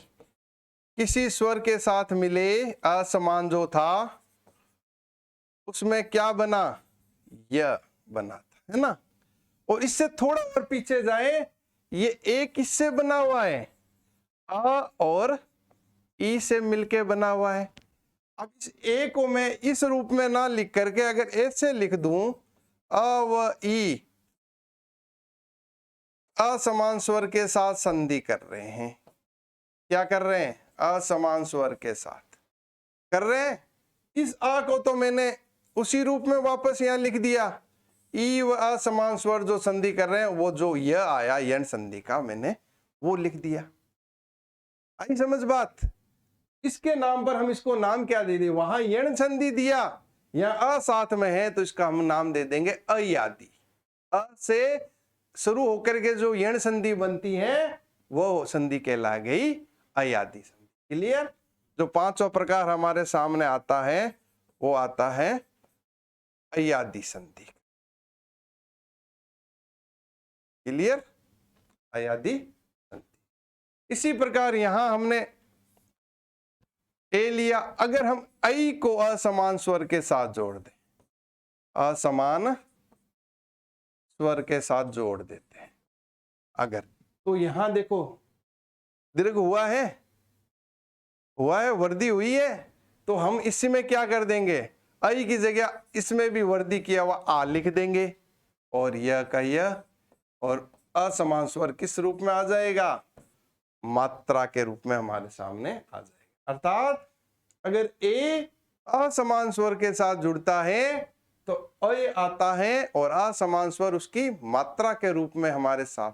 किसी स्वर के साथ मिले, असमान जो था उसमें क्या बना, य बना था, है ना। और इससे थोड़ा और पीछे जाए, ये ए किससे बना हुआ है, अ और ई से मिलके बना हुआ है। अब इस ए को मैं इस रूप में ना लिख करके अगर ऐसे लिख दूं, अ व ई असमान स्वर के साथ संधि कर रहे हैं। क्या कर रहे हैं, असमान स्वर के साथ कर रहे हैं। इस आ को तो मैंने उसी रूप में वापस यहां लिख दिया, ई व असमान स्वर जो संधि कर रहे हैं, वो जो य आया यण संधि का मैंने वो लिख दिया। आई समझ बात। इसके नाम पर हम इसको नाम क्या दे दें, वहां यण संधि दिया, यहाँ अ साथ में है तो इसका हम नाम दे देंगे अयादि। अ से शुरू होकर के जो यण संधि बनती है वो संधि कहला गई अयादि संधि। क्लियर? जो पांचवा प्रकार हमारे सामने आता है वो आता है अयादि संधि। क्लियर? अयादि संधि। इसी प्रकार यहां हमने ए लिया, अगर हम आई को असमान स्वर के साथ जोड़ दें, असमान स्वर के साथ जोड़ देते हैं अगर, तो यहां देखो दीर्घ हुआ है, वृद्धि हुई है, तो हम इसी में क्या कर देंगे, आई की जगह इसमें भी वृद्धि किया हुआ आ लिख देंगे, और यह का यह, और असमान स्वर किस रूप में आ जाएगा, मात्रा के रूप में हमारे सामने आ जाएगा। अर्थात अगर ए असमान स्वर के साथ जुड़ता है तो अय आता है और असमान स्वर उसकी मात्रा के रूप में हमारे साथ,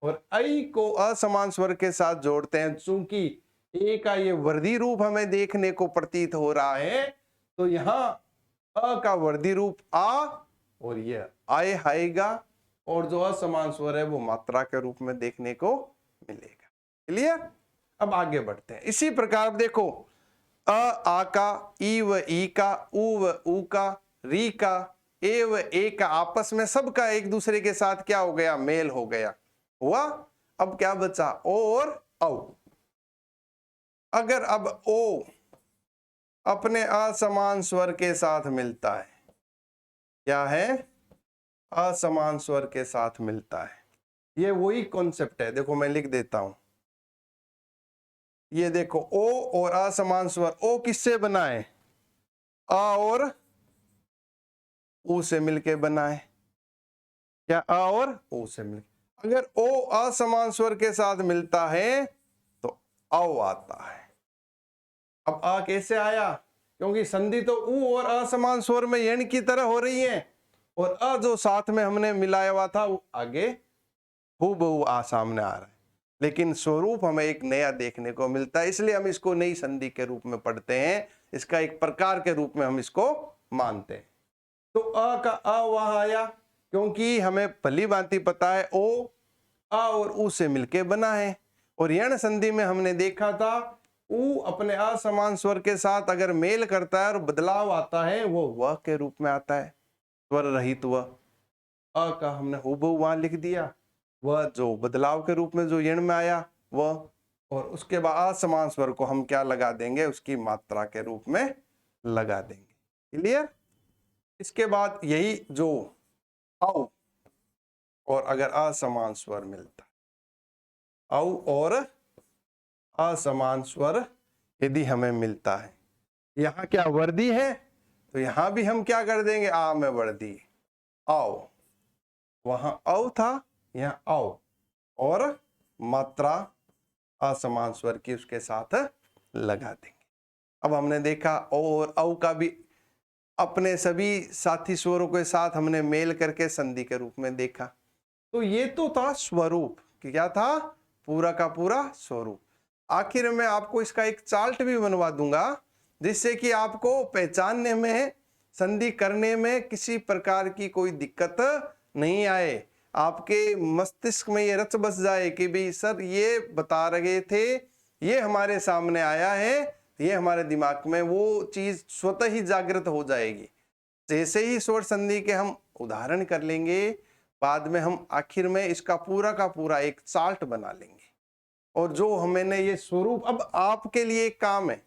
और ऐ को असमान स्वर के साथ जोड़ते हैं। चूंकि ए का ये वर्धी रूप हमें देखने को प्रतीत हो रहा है, तो यहाँ अ का वर्धी रूप आ और ये आय आएगा, और जो असमान स्वर है वो मात्रा के रूप में देखने को मिलेगा। क्लियर? अब आगे बढ़ते हैं। इसी प्रकार देखो, अ आ का, ई व ई का, उ व ऊ का, री का, ए व ए का आपस में सबका एक दूसरे के साथ क्या हो गया? मेल हो गया हुआ। अब क्या बचा? ओ और औ। अगर अब ओ अपने असमान स्वर के साथ मिलता है, क्या है? असमान स्वर के साथ मिलता है, ये वही कॉन्सेप्ट है। देखो मैं लिख देता हूं, ये देखो ओ और असमान स्वर, ओ किससे बना है? आ और ऊ से मिलके बना है। क्या? आ और ऊ से मिलके। अगर ओ असमान स्वर के साथ मिलता है तो औ आता है। अब आ कैसे आया? क्योंकि संधि तो ऊ और असमान स्वर में यण की तरह हो रही है, और अ जो साथ में हमने मिलाया हुआ था वो आगे हूबहू आ सामने आ रहा है, लेकिन स्वरूप हमें एक नया देखने को मिलता है, इसलिए हम इसको नई संधि के रूप में पढ़ते हैं। इसका एक प्रकार के रूप में हम इसको मानते हैं। तो अ का अ वहां आया, क्योंकि हमें भली भांति पता है ओ आ और ऊ से मिलके बना है, और यण संधि में हमने देखा था ऊ अपने असमान स्वर के साथ अगर मेल करता है और बदलाव आता है वो व के रूप में आता है, स्वर रहित व। अ का हमने हूबहू वहां लिख दिया, वह जो बदलाव के रूप में जो यण में आया वह, और उसके बाद असमान स्वर को हम क्या लगा देंगे? उसकी मात्रा के रूप में लगा देंगे। क्लियर? इसके बाद यही जो औ और अगर असमान स्वर मिलता, औ और असमान स्वर यदि हमें मिलता है, यहाँ क्या वर्दी है, तो यहां भी हम क्या कर देंगे? आ में वर्दी, आओ। वहां औ था, यहाँ औ, और मात्रा असमान स्वर की उसके साथ लगा देंगे। अब हमने देखा ओ और औ का भी अपने सभी साथी स्वरों के साथ हमने मेल करके संधि के रूप में देखा। तो ये तो था स्वरूप, कि क्या था? पूरा का पूरा स्वरूप। आखिर में आपको इसका एक चार्ट भी बनवा दूंगा, जिससे कि आपको पहचानने में, संधि करने में किसी प्रकार की कोई दिक्कत नहीं आए। आपके मस्तिष्क में ये रच बस जाए कि भाई सर ये बता रहे थे, ये हमारे सामने आया है, ये हमारे दिमाग में वो चीज स्वतः ही जागृत हो जाएगी। जैसे ही स्वर संधि के हम उदाहरण कर लेंगे, बाद में हम आखिर में इसका पूरा का पूरा एक चार्ट बना लेंगे। और जो हमने ये स्वरूप, अब आपके लिए एक काम है,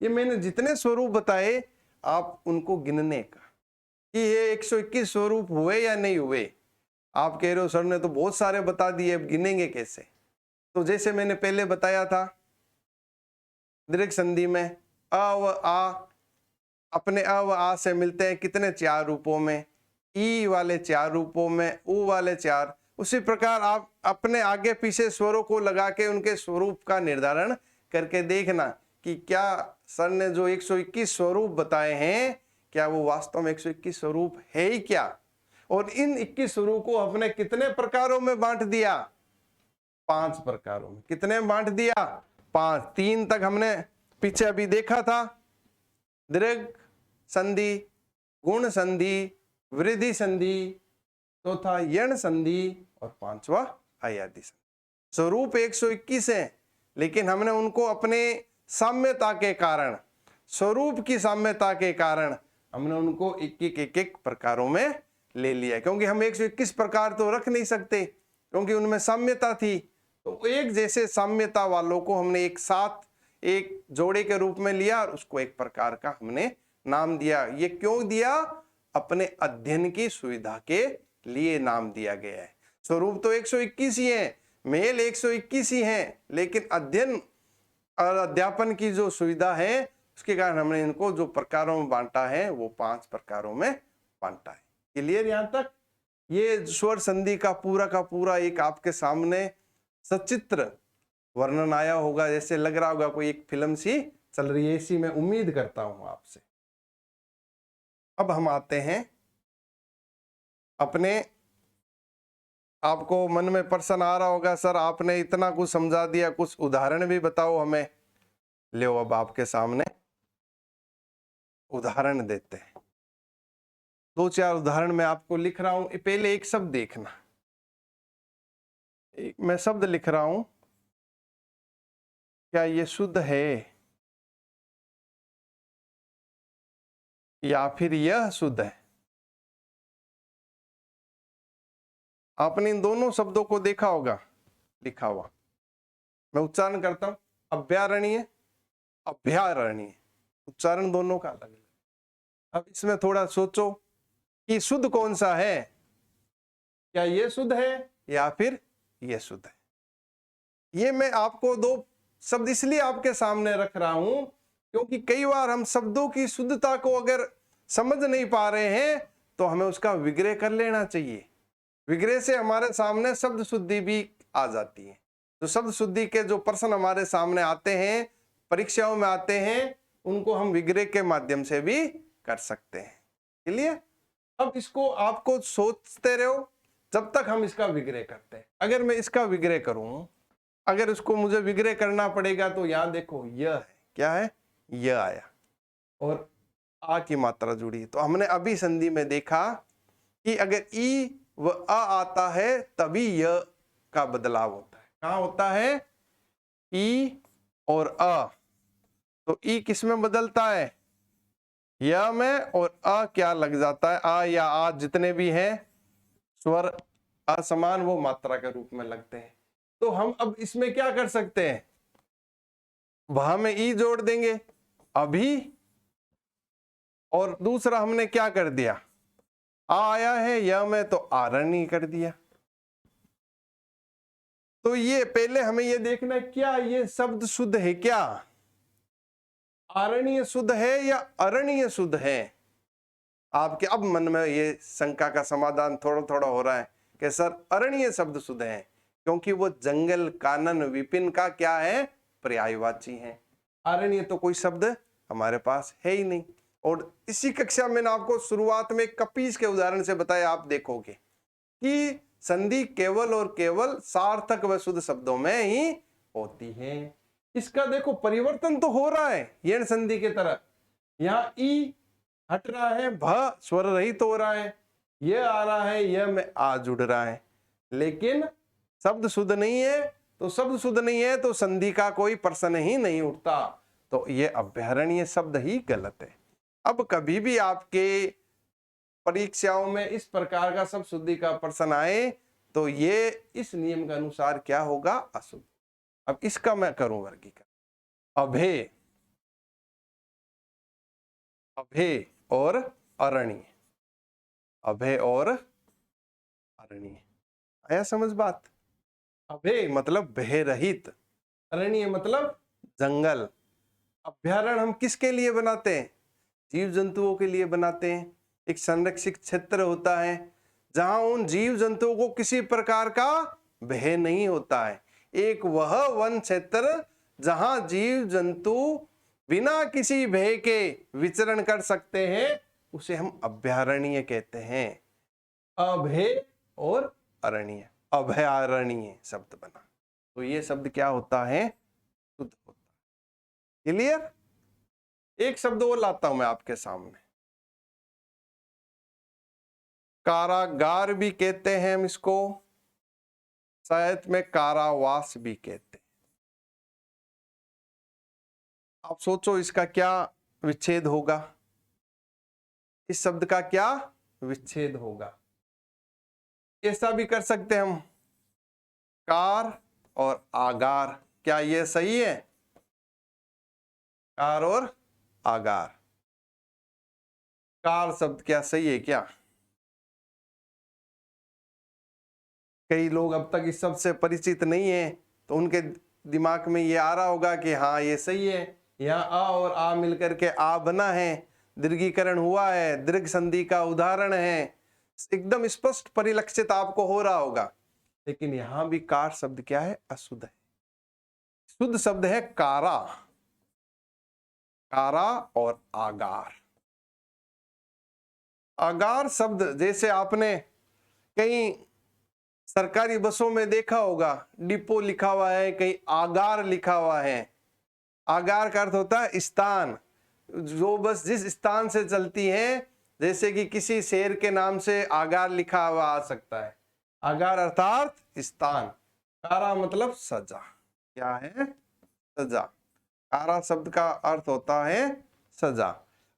ये मैंने जितने स्वरूप बताए आप उनको गिनने का, कि ये 121 स्वरूप हुए या नहीं हुए। आप कह रहे हो सर ने तो बहुत सारे बता दिए, अब गिनेंगे कैसे? तो जैसे मैंने पहले बताया था, दीर्घ संधि में अ व आ अपने अ व आ से मिलते हैं कितने? 4 रूपों में। ई वाले 4 रूपों में, ऊ वाले 4। उसी प्रकार आप अपने आगे पीछे स्वरों को लगा के उनके स्वरूप का निर्धारण करके देखना कि क्या सर ने जो 121 स्वरूप बताए हैं, क्या वो वास्तव में 121 स्वरूप है ही क्या? और इन 21 स्वरूप को अपने कितने प्रकारों में बांट दिया? 5 प्रकारों में। कितने में बांट दिया? 5। 3 तक हमने पीछे अभी देखा था, दीर्घ संधि, गुण संधि, वृद्धि संधि, चौथा यण संधि, और 5वां अयादि संधि। स्वरूप 121 है, लेकिन हमने उनको अपने साम्यता के कारण, स्वरूप की साम्यता के कारण हमने उनको एक प्रकारों में ले लिया, क्योंकि हम 121 प्रकार तो रख नहीं सकते, क्योंकि उनमें साम्यता थी। तो एक जैसे साम्यता वालों को हमने एक साथ एक जोड़े के रूप में लिया और उसको एक प्रकार का हमने नाम दिया। ये क्यों दिया? अपने अध्ययन की सुविधा के लिए नाम दिया गया है। स्वरूप तो 121 ही है, मेल 121 ही है, लेकिन अध्ययन और अध्यापन की जो सुविधा है उसके कारण हमने इनको जो प्रकारों में बांटा है वो 5 प्रकारों में बांटा है। क्लियर यहां तक? ये स्वर संधि का पूरा एक आपके सामने सचित्र वर्णन आया होगा, जैसे लग रहा होगा कोई एक फिल्म सी चल रही है, ऐसी मैं उम्मीद करता हूं आपसे। अब हम आते हैं अपने, आपको मन में प्रश्न आ रहा होगा, सर आपने इतना कुछ समझा दिया, कुछ उदाहरण भी बताओ हमें। लो अब आपके सामने उदाहरण देते हैं। 2-4 उदाहरण मैं आपको लिख रहा हूं। पहले एक शब्द देखना, मैं शब्द लिख रहा हूं, क्या ये शुद्ध है या फिर यह शुद्ध है। आपने इन दोनों शब्दों को देखा होगा लिखा हुआ। मैं उच्चारण करता हूं, अभयारण्य, अभयारण्य, उच्चारण दोनों का अलग अलग। अब इसमें थोड़ा सोचो कि शुद्ध कौन सा है, क्या ये शुद्ध है या फिर ये शुद्ध है। ये मैं आपको दो शब्द इसलिए आपके सामने रख रहा हूं क्योंकि कई बार हम शब्दों की शुद्धता को अगर समझ नहीं पा रहे हैं तो हमें उसका विग्रह कर लेना चाहिए। विग्रह से हमारे सामने शब्द शुद्धि भी आ जाती है। तो शब्द शुद्धि के जो प्रश्न हमारे सामने आते हैं, परीक्षाओं में आते हैं, उनको हम विग्रह के माध्यम से भी कर सकते हैं। क्लियर। अब इसको आपको सोचते रहो जब तक हम इसका विग्रह करते हैं। अगर मैं इसका विग्रह करूं, अगर इसको मुझे विग्रह करना पड़ेगा तो यहां देखो यह है, क्या है, यह आया और आ की मात्रा जुड़ी। तो हमने अभी संधि में देखा कि अगर ई व अ आता है तभी य का बदलाव होता है। कहां होता है, ई और अ। तो ई किस में बदलता है, य में, और अ क्या लग जाता है, आ या आ जितने भी हैं स्वर असमान वो मात्रा के रूप में लगते हैं। तो हम अब इसमें क्या कर सकते हैं, वहां में ई जोड़ देंगे अभी, और दूसरा हमने क्या कर दिया, आ आया है य में तो आरणी कर दिया। तो ये पहले हमें ये देखना है क्या ये शब्द शुद्ध है, क्या आरणीय शुद्ध है या अरणीय शुद्ध है। आपके अब मन में ये शंका का समाधान थोड़ा थोड़ा हो रहा है कि सर अरणीय शब्द शुद्ध है क्योंकि वो जंगल, कानन, विपिन का क्या है, पर्यायवाची है। अरणीय तो कोई शब्द हमारे पास है ही नहीं। और इसी कक्षा में मैंने आपको शुरुआत में कपीस के उदाहरण से बताया, आप देखोगे कि संधि केवल और केवल सार्थक व शुद्ध शब्दों में ही होती है। इसका देखो परिवर्तन तो हो रहा है यण संधि की तरह, यहाँ ई हट रहा है, भ स्वर रहित हो रहा है, यह आ रहा है, यह में आ जुड़ रहा है, लेकिन शब्द शुद्ध नहीं है। तो शब्द शुद्ध नहीं है तो संधि का कोई प्रश्न ही नहीं उठता। तो ये अभ्यारण्य शब्द ही गलत है। अब कभी भी आपके परीक्षाओं में इस प्रकार का शब्द शुद्धि का प्रश्न आए तो ये इस नियम के अनुसार क्या होगा, अशुद्ध। अब इसका मैं करूं वर्गीकरण, अभे, अभे और अरणीय, अभय और अरणीय। आया समझ बात। अभय मतलब भय रहित, अरणीय मतलब जंगल। अभ्यारण्य हम किसके लिए बनाते हैं, जीव जंतुओं के लिए बनाते हैं। एक संरक्षित क्षेत्र होता है जहां उन जीव जंतुओं को किसी प्रकार का भय नहीं होता है। एक वह वन क्षेत्र जहां जीव जंतु बिना किसी भय के विचरण कर सकते हैं उसे हम अभ्यारण्य कहते हैं। अभय और अरण्य, अभयारण्य शब्द बना। तो ये शब्द क्या होता है, शुद्ध होता है। क्लियर। एक शब्द और लाता हूं मैं आपके सामने, कारागार भी कहते हैं हम इसको, साहित्य में कारावास भी कहते हैं। आप सोचो इसका क्या विच्छेद होगा, इस शब्द का क्या विच्छेद होगा। ऐसा भी कर सकते हैं हम, कार और आगार, क्या ये सही है, कार और आगार। कार शब्द क्या सही है क्या, कई लोग अब तक इस शब्द से परिचित नहीं है तो उनके दिमाग में ये आ रहा होगा कि हाँ ये सही है, यहाँ आ और आ मिलकर के आ बना है, दीर्घीकरण हुआ है, दीर्घ संधि का उदाहरण है, एकदम स्पष्ट परिलक्षित आपको हो रहा होगा। लेकिन यहां भी कार शब्द क्या है, अशुद्ध है। शुद्ध शब्द है कारा, कारा और आगार। आगार शब्द जैसे आपने कई सरकारी बसों में देखा होगा, डिपो लिखा हुआ है, कहीं आगार लिखा हुआ है। आगार का अर्थ होता है स्थान। जो बस जिस स्थान से चलती है, जैसे कि किसी शहर के नाम से आगार लिखा हुआ आ सकता है। आगार अर्थात स्थान। कारा मतलब सजा। क्या है? सजा। कारा शब्द का अर्थ होता है सजा,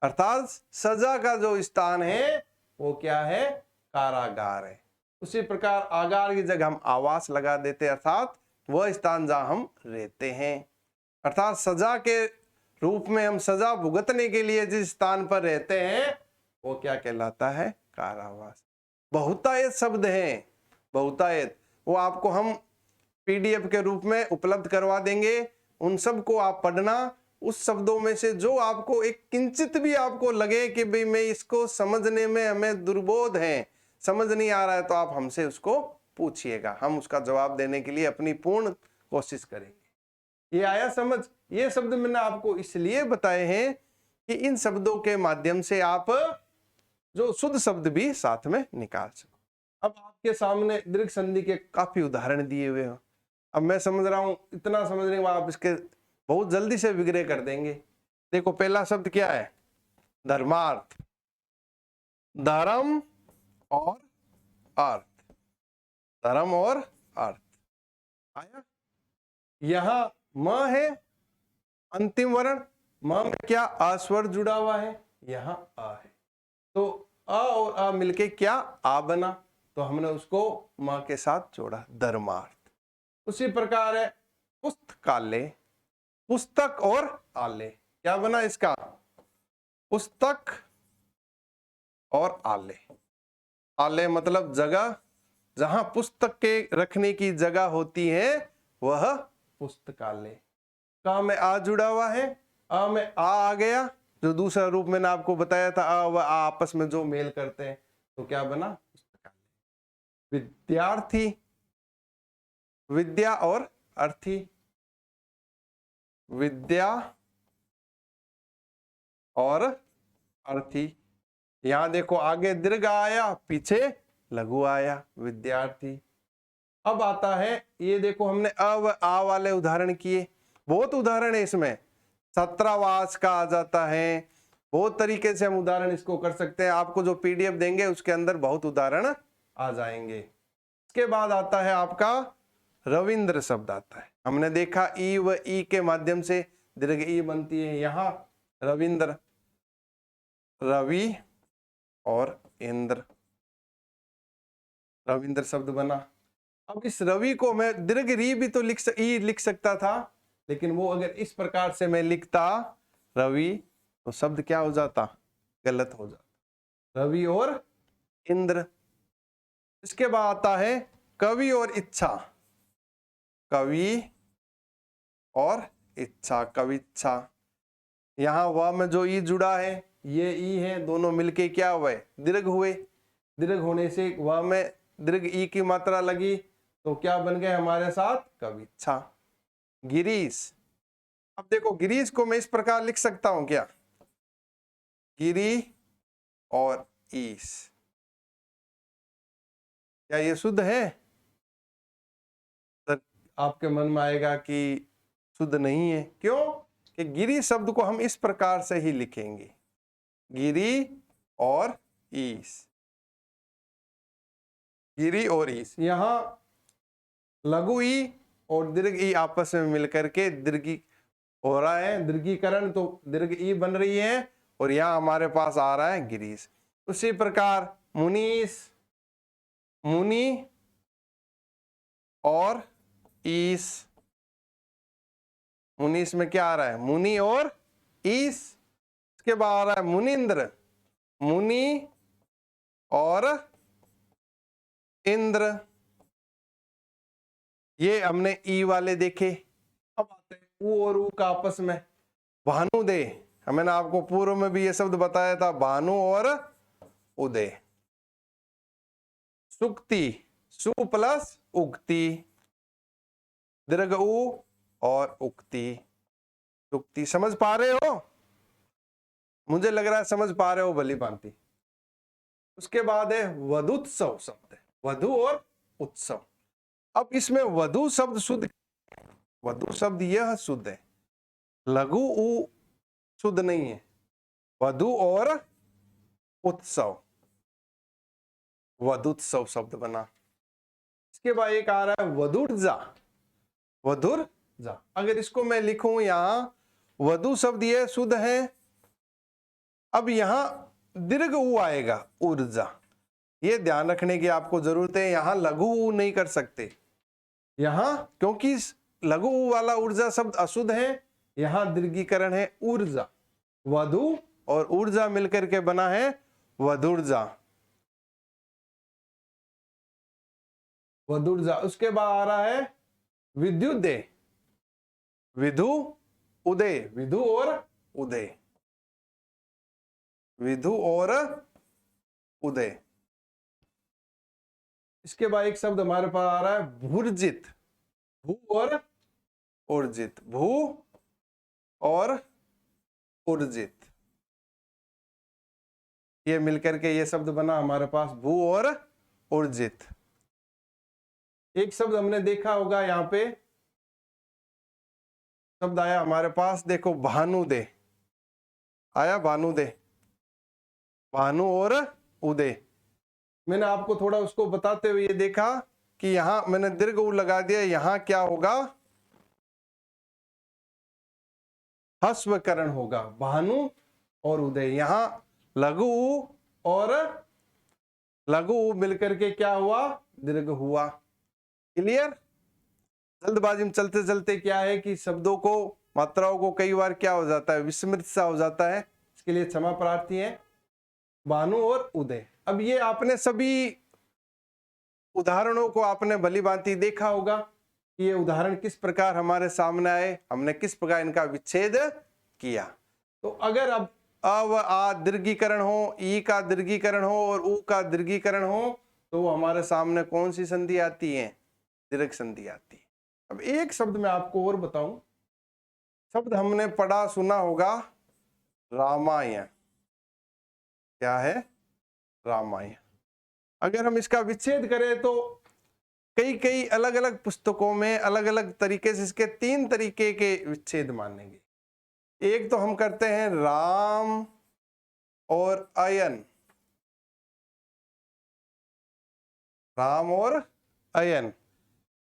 अर्थात सजा का जो स्थान है वो क्या है? कारागार है। उसी प्रकार आगार की जगह हम आवास लगा देते, अर्थात वह स्थान जहां हम रहते हैं। अर्थात सजा के रूप में हम सजा भुगतने के लिए जिस स्थान पर रहते हैं वो क्या कहलाता है? कारावास। बहुतायत शब्द है, बहुतायत, वो आपको हम पीडीएफ के रूप में उपलब्ध करवा देंगे। उन सब को आप पढ़ना। उस शब्दों में से जो आपको एक किंचित भी आपको लगे कि भाई मैं इसको समझने में हमें दुर्बोध है, समझ नहीं आ रहा है, तो आप हमसे उसको पूछिएगा। हम उसका जवाब देने के लिए अपनी पूर्ण कोशिश करेंगे। ये आया समझ? ये शब्द मैंने आपको इसलिए बताए हैं कि इन शब्दों के माध्यम से आप जो शुद्ध शब्द भी साथ में निकाल सको। अब आपके सामने दीर्घ संधि के काफी उदाहरण दिए हुए हैं। अब मैं समझ रहा हूं इतना समझने के बाद आप इसके बहुत जल्दी से विग्रह कर देंगे। देखो पहला शब्द क्या है? धर्मार्थ। धर्म और अर्थ। धर्म और अर्थ आया। यहां म है अंतिम वर्ण, म में क्या आ स्वर जुड़ा हुआ है? यहां आ है, तो अ और आ मिलके क्या आ बना, तो हमने उसको म के साथ जोड़ा, धर्मार्थ। उसी प्रकार है पुस्तकालय। पुस्तक और आलय, क्या बना इसका? पुस्तक और आलय। आलय मतलब जगह, जहां पुस्तक के रखने की जगह होती है वह पुस्तकालय। का में आ जुड़ा हुआ है, आ में आ गया, जो दूसरा रूप मैंने आपको बताया था, आ व आ आपस में जो मेल करते हैं, तो क्या बना? पुस्तकालय। विद्यार्थी। विद्या और अर्थी। विद्या और अर्थी। यहां देखो आगे दीर्घ आया, पीछे लघु आया, विद्यार्थी। अब आता है, ये देखो हमने अ व आ वाले उदाहरण किए, बहुत उदाहरण है इसमें। छात्रावास का आ जाता है, बहुत तरीके से हम उदाहरण इसको कर सकते हैं। आपको जो पीडीएफ देंगे उसके अंदर बहुत उदाहरण आ जाएंगे। इसके बाद आता है आपका रविंद्र शब्द आता है। हमने देखा ई व ई के माध्यम से दीर्घ ई बनती है। यहां रविंद्र, रवि और इंद्र, रविंद्र शब्द बना। अब इस रवि को मैं दीर्घ री भी तो लिख सकता था, लेकिन वो अगर इस प्रकार से मैं लिखता रवि, तो शब्द क्या हो जाता? गलत हो जाता। रवि और इंद्र। इसके बाद आता है कवि और इच्छा। कवि और इच्छा, कविच्छा। यहां वह में जो ई जुड़ा है, ये ई है, दोनों मिलके क्या हुए? दीर्घ हुए। दीर्घ होने से वह में दीर्घ ई की मात्रा लगी, तो क्या बन गए हमारे साथ? कविच्छा। गिरीश। अब देखो गिरीश को मैं इस प्रकार लिख सकता हूं क्या? गिरी और ईश। क्या ये शुद्ध है? तो आपके मन में आएगा कि शुद्ध नहीं है। क्यों? कि गिरी शब्द को हम इस प्रकार से ही लिखेंगे, गिरी और ईश। गिरी और ईश। यहां लघु ई और दीर्घ ई आपस में मिलकर के दीर्घी हो रहा है, दीर्घीकरण, तो दीर्घ ई बन रही है, और यहां हमारे पास आ रहा है गिरीश। उसी प्रकार मुनीश, मुनि और ईश। मुनीश में क्या आ रहा है? मुनि और ईश। इसके बाद आ रहा है मुनिंद्र, मुनि और इंद्र। ये हमने ई वाले देखे। अब आते हैं ऊ और ऊ का आपस में। भानुदय, मैंने आपको पूर्व में भी ये शब्द बताया था, भानु और उदय। सुक्ति, सु प्लस उक्ति, दीर्घ उ और उक्ति। सुक्ति समझ पा रहे हो? मुझे लग रहा है समझ पा रहे हो भली भांति। उसके बाद है वधुत्सव शब्द, वधु और उत्सव। अब इसमें वधु शब्द शुद्ध, वधु शब्द यह शुद्ध है, लघु उ शुद्ध नहीं है। वधु और उत्सव, वधुत्सव शब्द बना। इसके बाद एक आ रहा है वधुर्जा, वधुर्जा। अगर इसको मैं लिखूं यहां, वधु शब्द यह शुद्ध है। अब यहां दीर्घ उ आएगा, ऊर्जा। ये ध्यान रखने की आपको जरूरत है, यहां लघु उ नहीं कर सकते यहां, क्योंकि लघु उ वाला ऊर्जा शब्द अशुद्ध है। यहां दीर्घीकरण है ऊर्जा, वधु और ऊर्जा मिलकर के बना है वधुर्जा, वधुर्जा। उसके बाद आ रहा है विद्युदय, विधु उदय, विधु और उदय, विधु और उदय। इसके बाद एक शब्द हमारे पास आ रहा है भूर्जित, भू और ऊर्जित, भू और ऊर्जित। ये मिलकर के ये शब्द बना हमारे पास भू और ऊर्जित। एक शब्द हमने देखा होगा, यहां पे शब्द आया हमारे पास, देखो भानुदे आया, भानुदे, भानु और उदय। मैंने आपको थोड़ा उसको बताते हुए ये देखा कि यहां मैंने दीर्घ उ लगा दिया, यहां क्या होगा, हस्वकरण होगा, भानु और उदय। यहां लघु उ और लघु उ मिलकर के क्या हुआ, दीर्घ हुआ। क्लियर? जल्दबाजी में चलते चलते क्या है कि शब्दों को, मात्राओं को कई बार क्या हो जाता है, विस्मृत सा हो जाता है, इसके लिए क्षमा प्रार्थी है। भानु और उदय। अब ये आपने सभी उदाहरणों को आपने भली भांति देखा होगा कि ये उदाहरण किस प्रकार हमारे सामने आए, हमने किस प्रकार इनका विच्छेद किया। तो अगर अब आ दीर्घीकरण हो, ई का दीर्घीकरण हो और उ का दीर्घीकरण हो, तो हमारे सामने कौन सी संधि आती है, दीर्घ संधि आती है। अब एक शब्द मैं आपको और बताऊं, शब्द हमने पढ़ा सुना होगा रामायण। क्या है, रामायण। अगर हम इसका विच्छेद करें तो कई कई अलग अलग पुस्तकों में अलग अलग तरीके से इसके 3 तरीके के विच्छेद मानेंगे। एक तो हम करते हैं राम और अयन, राम और अयन।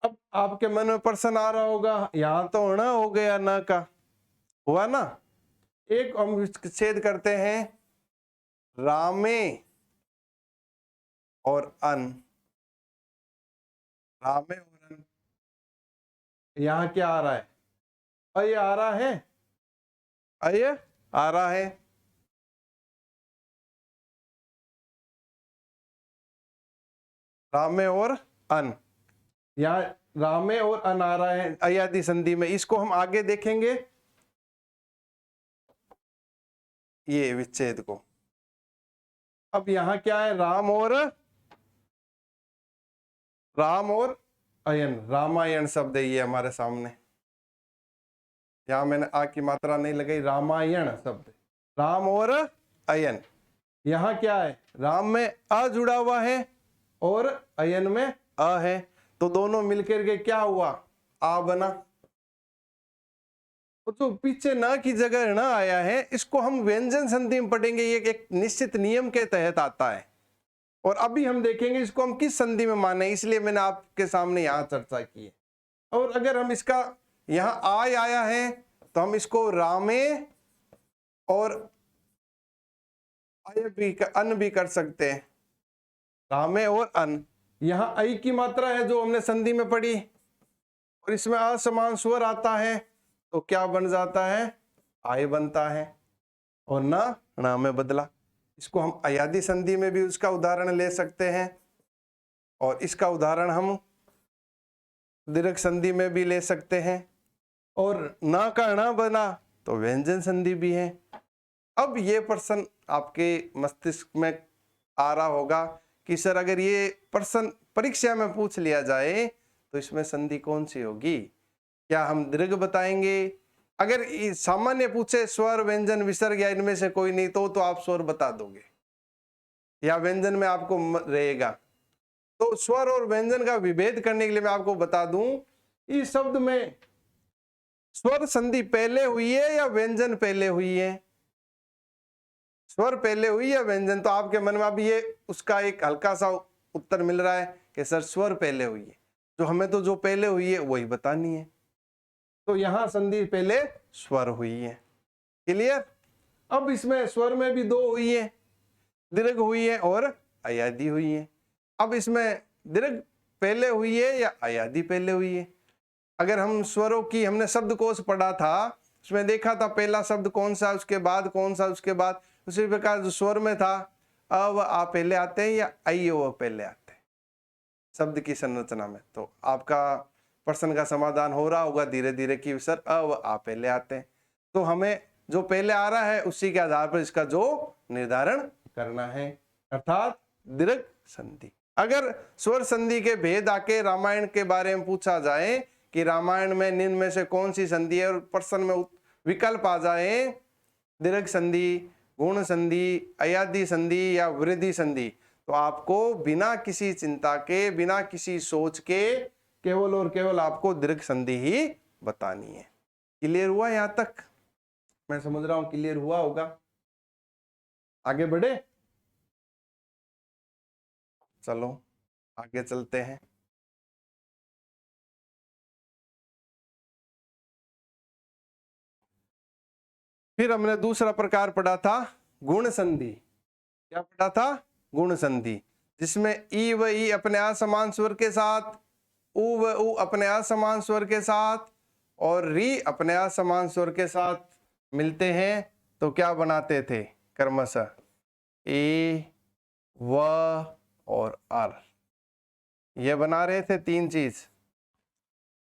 अब आपके मन में प्रश्न आ रहा होगा, यहां तो न हो गया, न का हुआ ना। एक हम विच्छेद करते हैं रामे और अन, रामे और अन। यहां क्या आ रहा है, अय आ रहा है, अय आ रहा है। रामे और अन, यहां रामे और अन आ रहा है अयादि संधि में। इसको हम आगे देखेंगे ये विच्छेद को। अब यहां क्या है, राम और अयन, रामायण शब्द है ये हमारे सामने। यहां मैंने आ की मात्रा नहीं लगाई, रामायण शब्द, राम और अयन। यहां क्या है, राम में अ जुड़ा हुआ है और अयन में अ है, तो दोनों मिलकर के क्या हुआ, आ बना। तो पीछे न की जगह न आया है, इसको हम व्यंजन संधि में पढ़ेंगे, ये एक निश्चित नियम के तहत आता है। और अभी हम देखेंगे इसको हम किस संधि में माने, इसलिए मैंने आपके सामने यहां चर्चा की है। और अगर हम इसका यहां आय आया है तो हम इसको रामे और अय भी, अन भी कर सकते हैं, रामे और अन। यहां अय की मात्रा है जो हमने संधि में पढ़ी, और इसमें असमान स्वर आता है तो क्या बन जाता है, आय बनता है, और ना में बदला। इसको हम अयादि संधि में भी उसका उदाहरण ले सकते हैं, और इसका उदाहरण हम दीर्घ संधि में भी ले सकते हैं, और ना का ना बना तो व्यंजन संधि भी है। अब ये प्रश्न आपके मस्तिष्क में आ रहा होगा कि सर अगर ये प्रश्न परीक्षा में पूछ लिया जाए तो इसमें संधि कौन सी होगी, क्या हम दीर्घ बताएंगे। अगर सामान्य पूछे स्वर व्यंजन विसर्ग या इनमें से कोई नहीं, तो आप स्वर बता दोगे। या व्यंजन में आपको रहेगा। तो स्वर और व्यंजन का विभेद करने के लिए मैं आपको बता दूं, इस शब्द में स्वर संधि पहले हुई है या व्यंजन पहले हुई है? स्वर पहले हुई या व्यंजन? तो आपके मन में अभी ये उसका एक हल्का सा उत्तर मिल रहा है कि सर स्वर पहले हुई है। तो हमें तो जो पहले हुई है वही बतानी है। तो यहां संधि पहले स्वर हुई है। क्लियर? अब इसमें स्वर में भी दो हुई है, दीर्घ हुई है और अयादी हुई है। अब इसमें दीर्घ पहले हुई है या अयादी पहले हुई है? अगर हम स्वरों की हमने शब्दकोश पढ़ा था, उसमें देखा था पहला शब्द कौन सा, उसके बाद कौन सा, उसके बाद उसी प्रकार जो स्वर में था अ व आ पहले आते हैं या आई ओ पहले आते हैं शब्द की संरचना में। तो आपका प्रश्न का समाधान हो रहा होगा धीरे धीरे कि सर अ व आ पहले आते हैं। तो हमें जो पहले आ रहा है उसी के आधार पर इसका जो निर्धारण करना है, अर्थात दीर्घ संधि। अगर स्वर संधि के भेद आके रामायण के बारे में पूछा जाए कि रामायण में निम्न में से कौन सी संधि है और प्रश्न में विकल्प आ जाए दीर्घ संधि, गुण संधि, अयादी संधि या वृद्धि संधि, तो आपको बिना किसी चिंता के, बिना किसी सोच के केवल और केवल आपको दीर्घ संधि ही बतानी है। क्लियर हुआ यहां तक? मैं समझ रहा हूं क्लियर हुआ होगा। आगे बढ़े? चलो आगे चलते हैं। फिर हमने दूसरा प्रकार पढ़ा था गुण संधि। क्या पढ़ा था? गुण संधि, जिसमें ई व ई अपने असमान स्वर के साथ, उ व उ अपने असमान स्वर के साथ और री अपने असमान स्वर के साथ मिलते हैं तो क्या बनाते थे? क्रमशः ए, व और अर, ये बना रहे थे तीन चीज।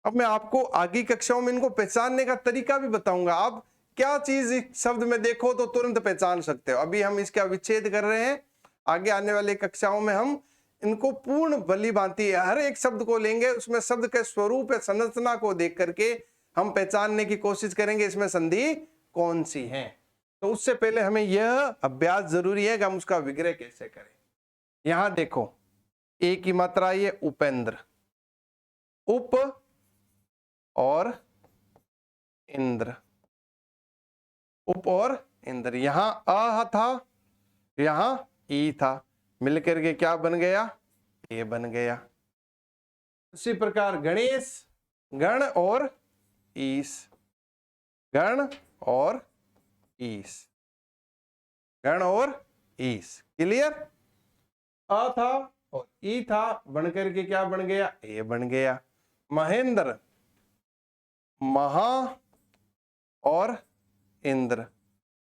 अब मैं आपको आगे कक्षाओं में इनको पहचानने का तरीका भी बताऊंगा। आप क्या चीज इस शब्द में देखो तो तुरंत पहचान सकते हो। अभी हम इसका विच्छेद कर रहे हैं, आगे आने वाली कक्षाओं में हम इनको पूर्ण भली भांति हर एक शब्द को लेंगे, उसमें शब्द के स्वरूप या संरचना को देख करके हम पहचानने की कोशिश करेंगे इसमें संधि कौन सी है। तो उससे पहले हमें यह अभ्यास जरूरी है कि हम उसका विग्रह कैसे करें। यहां देखो, ए की मात्रा ये उपेंद्र, उप और इंद्र, उप और इंद्र। यहां अ था, यहां ई था, मिलकर के क्या बन गया? ए बन गया। उसी प्रकार गणेश, गण और ईश, गण और ईश, गण और ईश। क्लियर? अ था और ई था, बनकर के क्या बन गया? ए बन गया। महेंद्र, महा और इंद्र।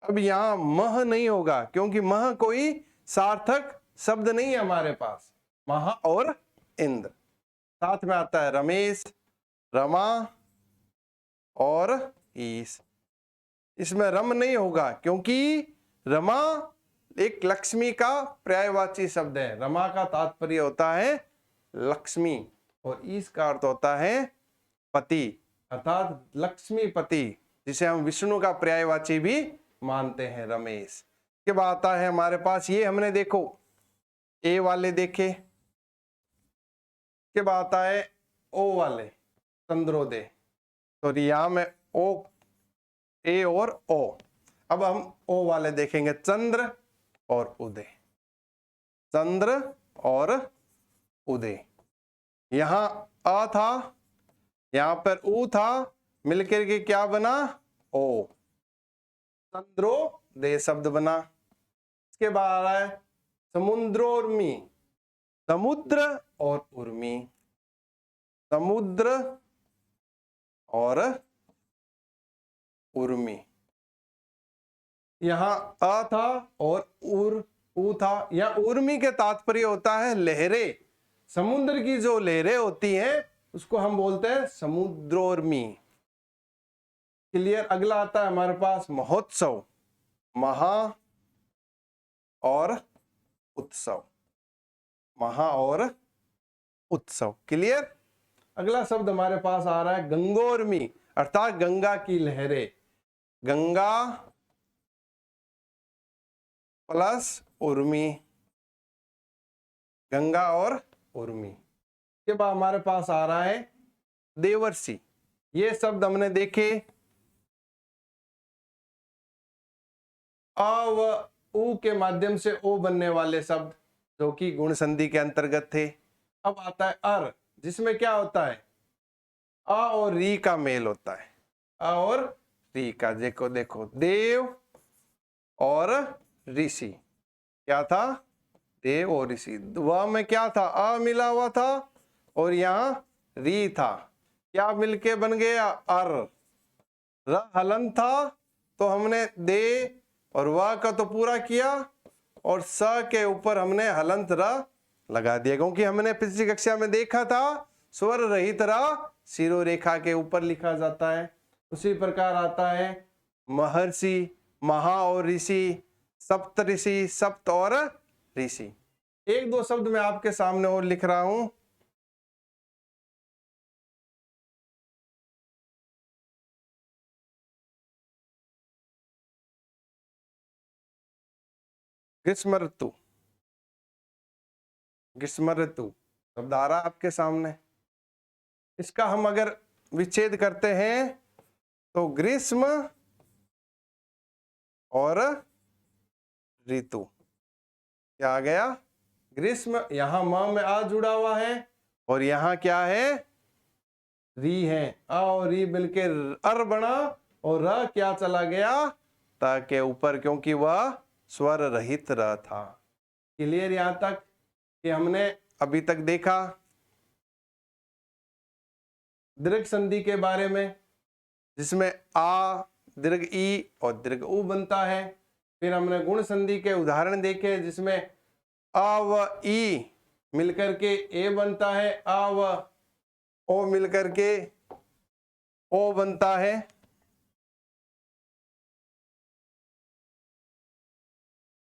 अब यहां मह नहीं होगा क्योंकि मह कोई सार्थक शब्द नहीं है हमारे पास। महा और इंद्र। साथ में आता है रमेश, रमा और ईश। इसमें रम नहीं होगा क्योंकि रमा एक लक्ष्मी का पर्यायवाची शब्द है। रमा का तात्पर्य होता है लक्ष्मी और ईश का अर्थ होता है पति, अर्थात लक्ष्मीपति, जिसे हम विष्णु का पर्यायवाची भी मानते हैं रमेश। के बाद आता है हमारे पास, ये हमने देखो ए वाले देखे, के बाद आता है ओ वाले, चंद्रोदय। तो यहां में ओ, ए और ओ। अब हम ओ वाले देखेंगे, चंद्र और उदय, चंद्र और उदय। यहां अ था, यहां पर ऊ था, मिलकर के क्या बना? ओ, चंद्रोदय शब्द बना। इसके बाद आ रहा है समुद्रोर्मी, समुद्र और उर्मी, समुद्र और उर्मी। यहां अ था और उ था। यहां उर्मी के तात्पर्य होता है लहरें। समुद्र की जो लहरें होती हैं उसको हम बोलते हैं समुद्रोर्मी। क्लियर? अगला आता है हमारे पास महोत्सव, महा और उत्सव, महा और उत्सव। क्लियर? अगला शब्द हमारे पास आ रहा है गंगोर्मी, अर्थात गंगा की लहरें। गंगा प्लस उर्मी, गंगा और उर्मी। के बाद हमारे पास आ रहा है देवर्षि। ये शब्द हमने देखे, अ व उ के माध्यम से ओ बनने वाले शब्द जो कि गुण संधि के अंतर्गत थे। अब आता है अर, जिसमें क्या होता है, अ और री का मेल होता है। अ और री का, देखो देखो, देव और ऋषि, क्या था, देव और ऋषि। वह में क्या था, अ मिला हुआ था और यहाँ री था, क्या मिलके बन गया, अर। र हलन था तो हमने दे और व का तो पूरा किया और स के ऊपर हमने हलंत र लगा दिया, क्योंकि हमने पिछली कक्षा में देखा था स्वर रहित र शिरो रेखा के ऊपर लिखा जाता है। उसी प्रकार आता है महर्षि, महा और ऋषि, सप्त ऋषि, सप्त और ऋषि। एक दो शब्द मैं आपके सामने और लिख रहा हूं। ग्रीष्म ऋतु, ग्रीष्म ऋतु शब्द आ रहा आपके सामने। इसका हम अगर विच्छेद करते हैं तो ग्रीष्म और ऋतु, क्या आ गया, ग्रीष्म, यहां म में आ जुड़ा हुआ है और यहां क्या है, री है। अ और री मिलके अर बना और र क्या चला गया, त के ऊपर, क्योंकि वह स्वर रहित र था। क्लियर यहां तक कि हमने अभी तक देखा दीर्घ संधि के बारे में, जिसमें आ, दीर्घ ई और दीर्घ उ बनता है। फिर हमने गुण संधि के उदाहरण देखे, जिसमें अ व ई मिलकर के ए बनता है, अ व ओ मिलकर के ओ बनता है।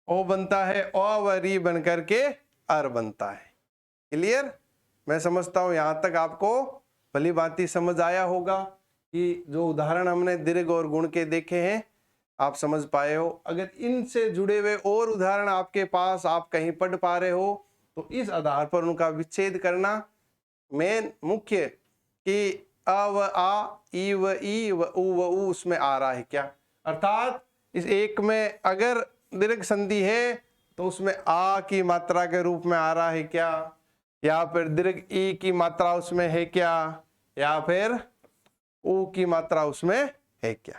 ओ बनता है, अ व री बनकर के अर बनता है। क्लियर, मैं समझता हूं यहां तक आपको भली भांति समझ आया होगा कि जो उदाहरण हमने दीर्घ और गुण के देखे हैं आप समझ पाए हो। अगर इनसे जुड़े हुए और उदाहरण आपके पास, आप कहीं पढ़ पा रहे हो, तो इस आधार पर उनका विच्छेद करना मेन मुख्य, कि अ व आ, ई व ई व उ उसमें आ रहा है क्या, अर्थात इस एक में अगर दीर्घ संधि है तो उसमें आ की मात्रा के रूप में आ रहा है क्या, या फिर दीर्घ ई की मात्रा उसमें है क्या, या फिर उ की मात्रा उसमें है क्या।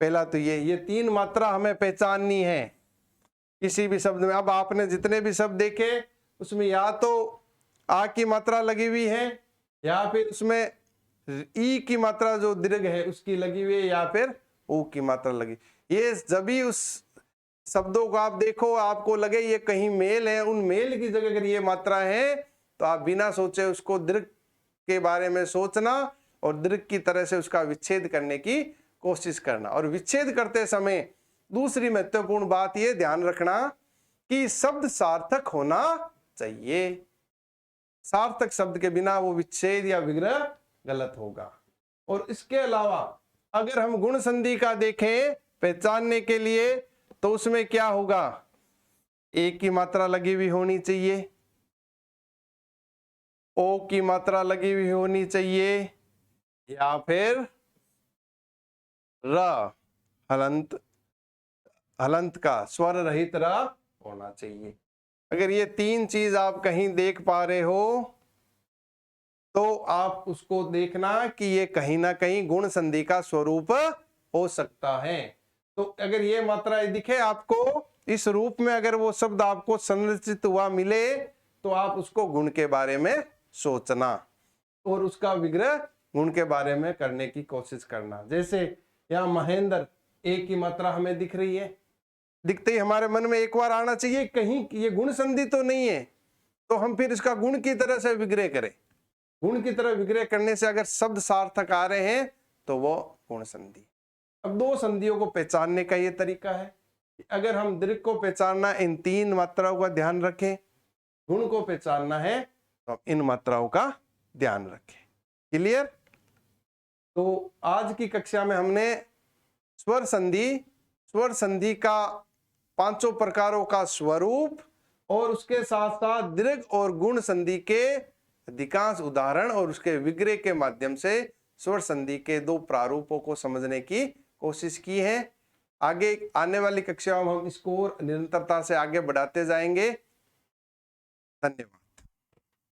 पहला तो ये तीन मात्रा हमें पहचाननी है किसी भी शब्द में। अब आपने जितने भी शब्द देखे उसमें या तो आ की मात्रा लगी हुई है, या फिर उसमें ई की मात्रा जो दीर्घ है उसकी लगी हुई है, या फिर उ की मात्रा लगी। ये जब भी उस शब्दों को आप देखो, आपको लगे ये कहीं मेल है, उन मेल की जगह अगर ये मात्रा है तो आप बिना सोचे उसको दीर्घ के बारे में सोचना और दीर्घ की तरह से उसका विच्छेद करने की कोशिश करना। और विच्छेद करते समय दूसरी महत्वपूर्ण बात ये ध्यान रखना कि शब्द सार्थक होना चाहिए। सार्थक शब्द के बिना वो विच्छेद या विग्रह गलत होगा। और इसके अलावा अगर हम गुण संधि का देखें पहचानने के लिए, तो उसमें क्या होगा, ए की मात्रा लगी हुई होनी चाहिए, ओ की मात्रा लगी हुई होनी चाहिए, या फिर र हलंत, हलंत का स्वर रहित र होना चाहिए। अगर ये तीन चीज आप कहीं देख पा रहे हो तो आप उसको देखना कि ये कहीं ना कहीं गुण संधि का स्वरूप हो सकता है। तो अगर ये मात्रा दिखे आपको इस रूप में, अगर वो शब्द आपको संरचित हुआ मिले, तो आप उसको गुण के बारे में सोचना और उसका विग्रह गुण के बारे में करने की कोशिश करना। जैसे यहाँ महेंद्र, एक की मात्रा हमें दिख रही है, दिखते ही हमारे मन में एक बार आना चाहिए कहीं ये गुण संधि तो नहीं है, तो हम फिर इसका गुण की तरह से विग्रह करें। गुण की तरह विग्रह करने से अगर शब्द सार्थक आ रहे हैं तो वो गुण संधि। अब दो संधियों को पहचानने का ये तरीका है, अगर हम दीर्घ को पहचानना इन तीन मात्राओं का ध्यान रखें, गुण को पहचानना है तो इन मात्राओं का ध्यान रखें। क्लियर। तो आज की कक्षा में हमने स्वर संधि, स्वर संधि का पांचों प्रकारों का स्वरूप और उसके साथ साथ दीर्घ और गुण संधि के अधिकांश उदाहरण और उसके विग्रह के माध्यम से स्वर संधि के दो प्रारूपों को समझने की कोशिश की है। आगे आने वाली कक्षाओं में हम इसको और निरंतरता से आगे बढ़ाते जाएंगे। धन्यवाद।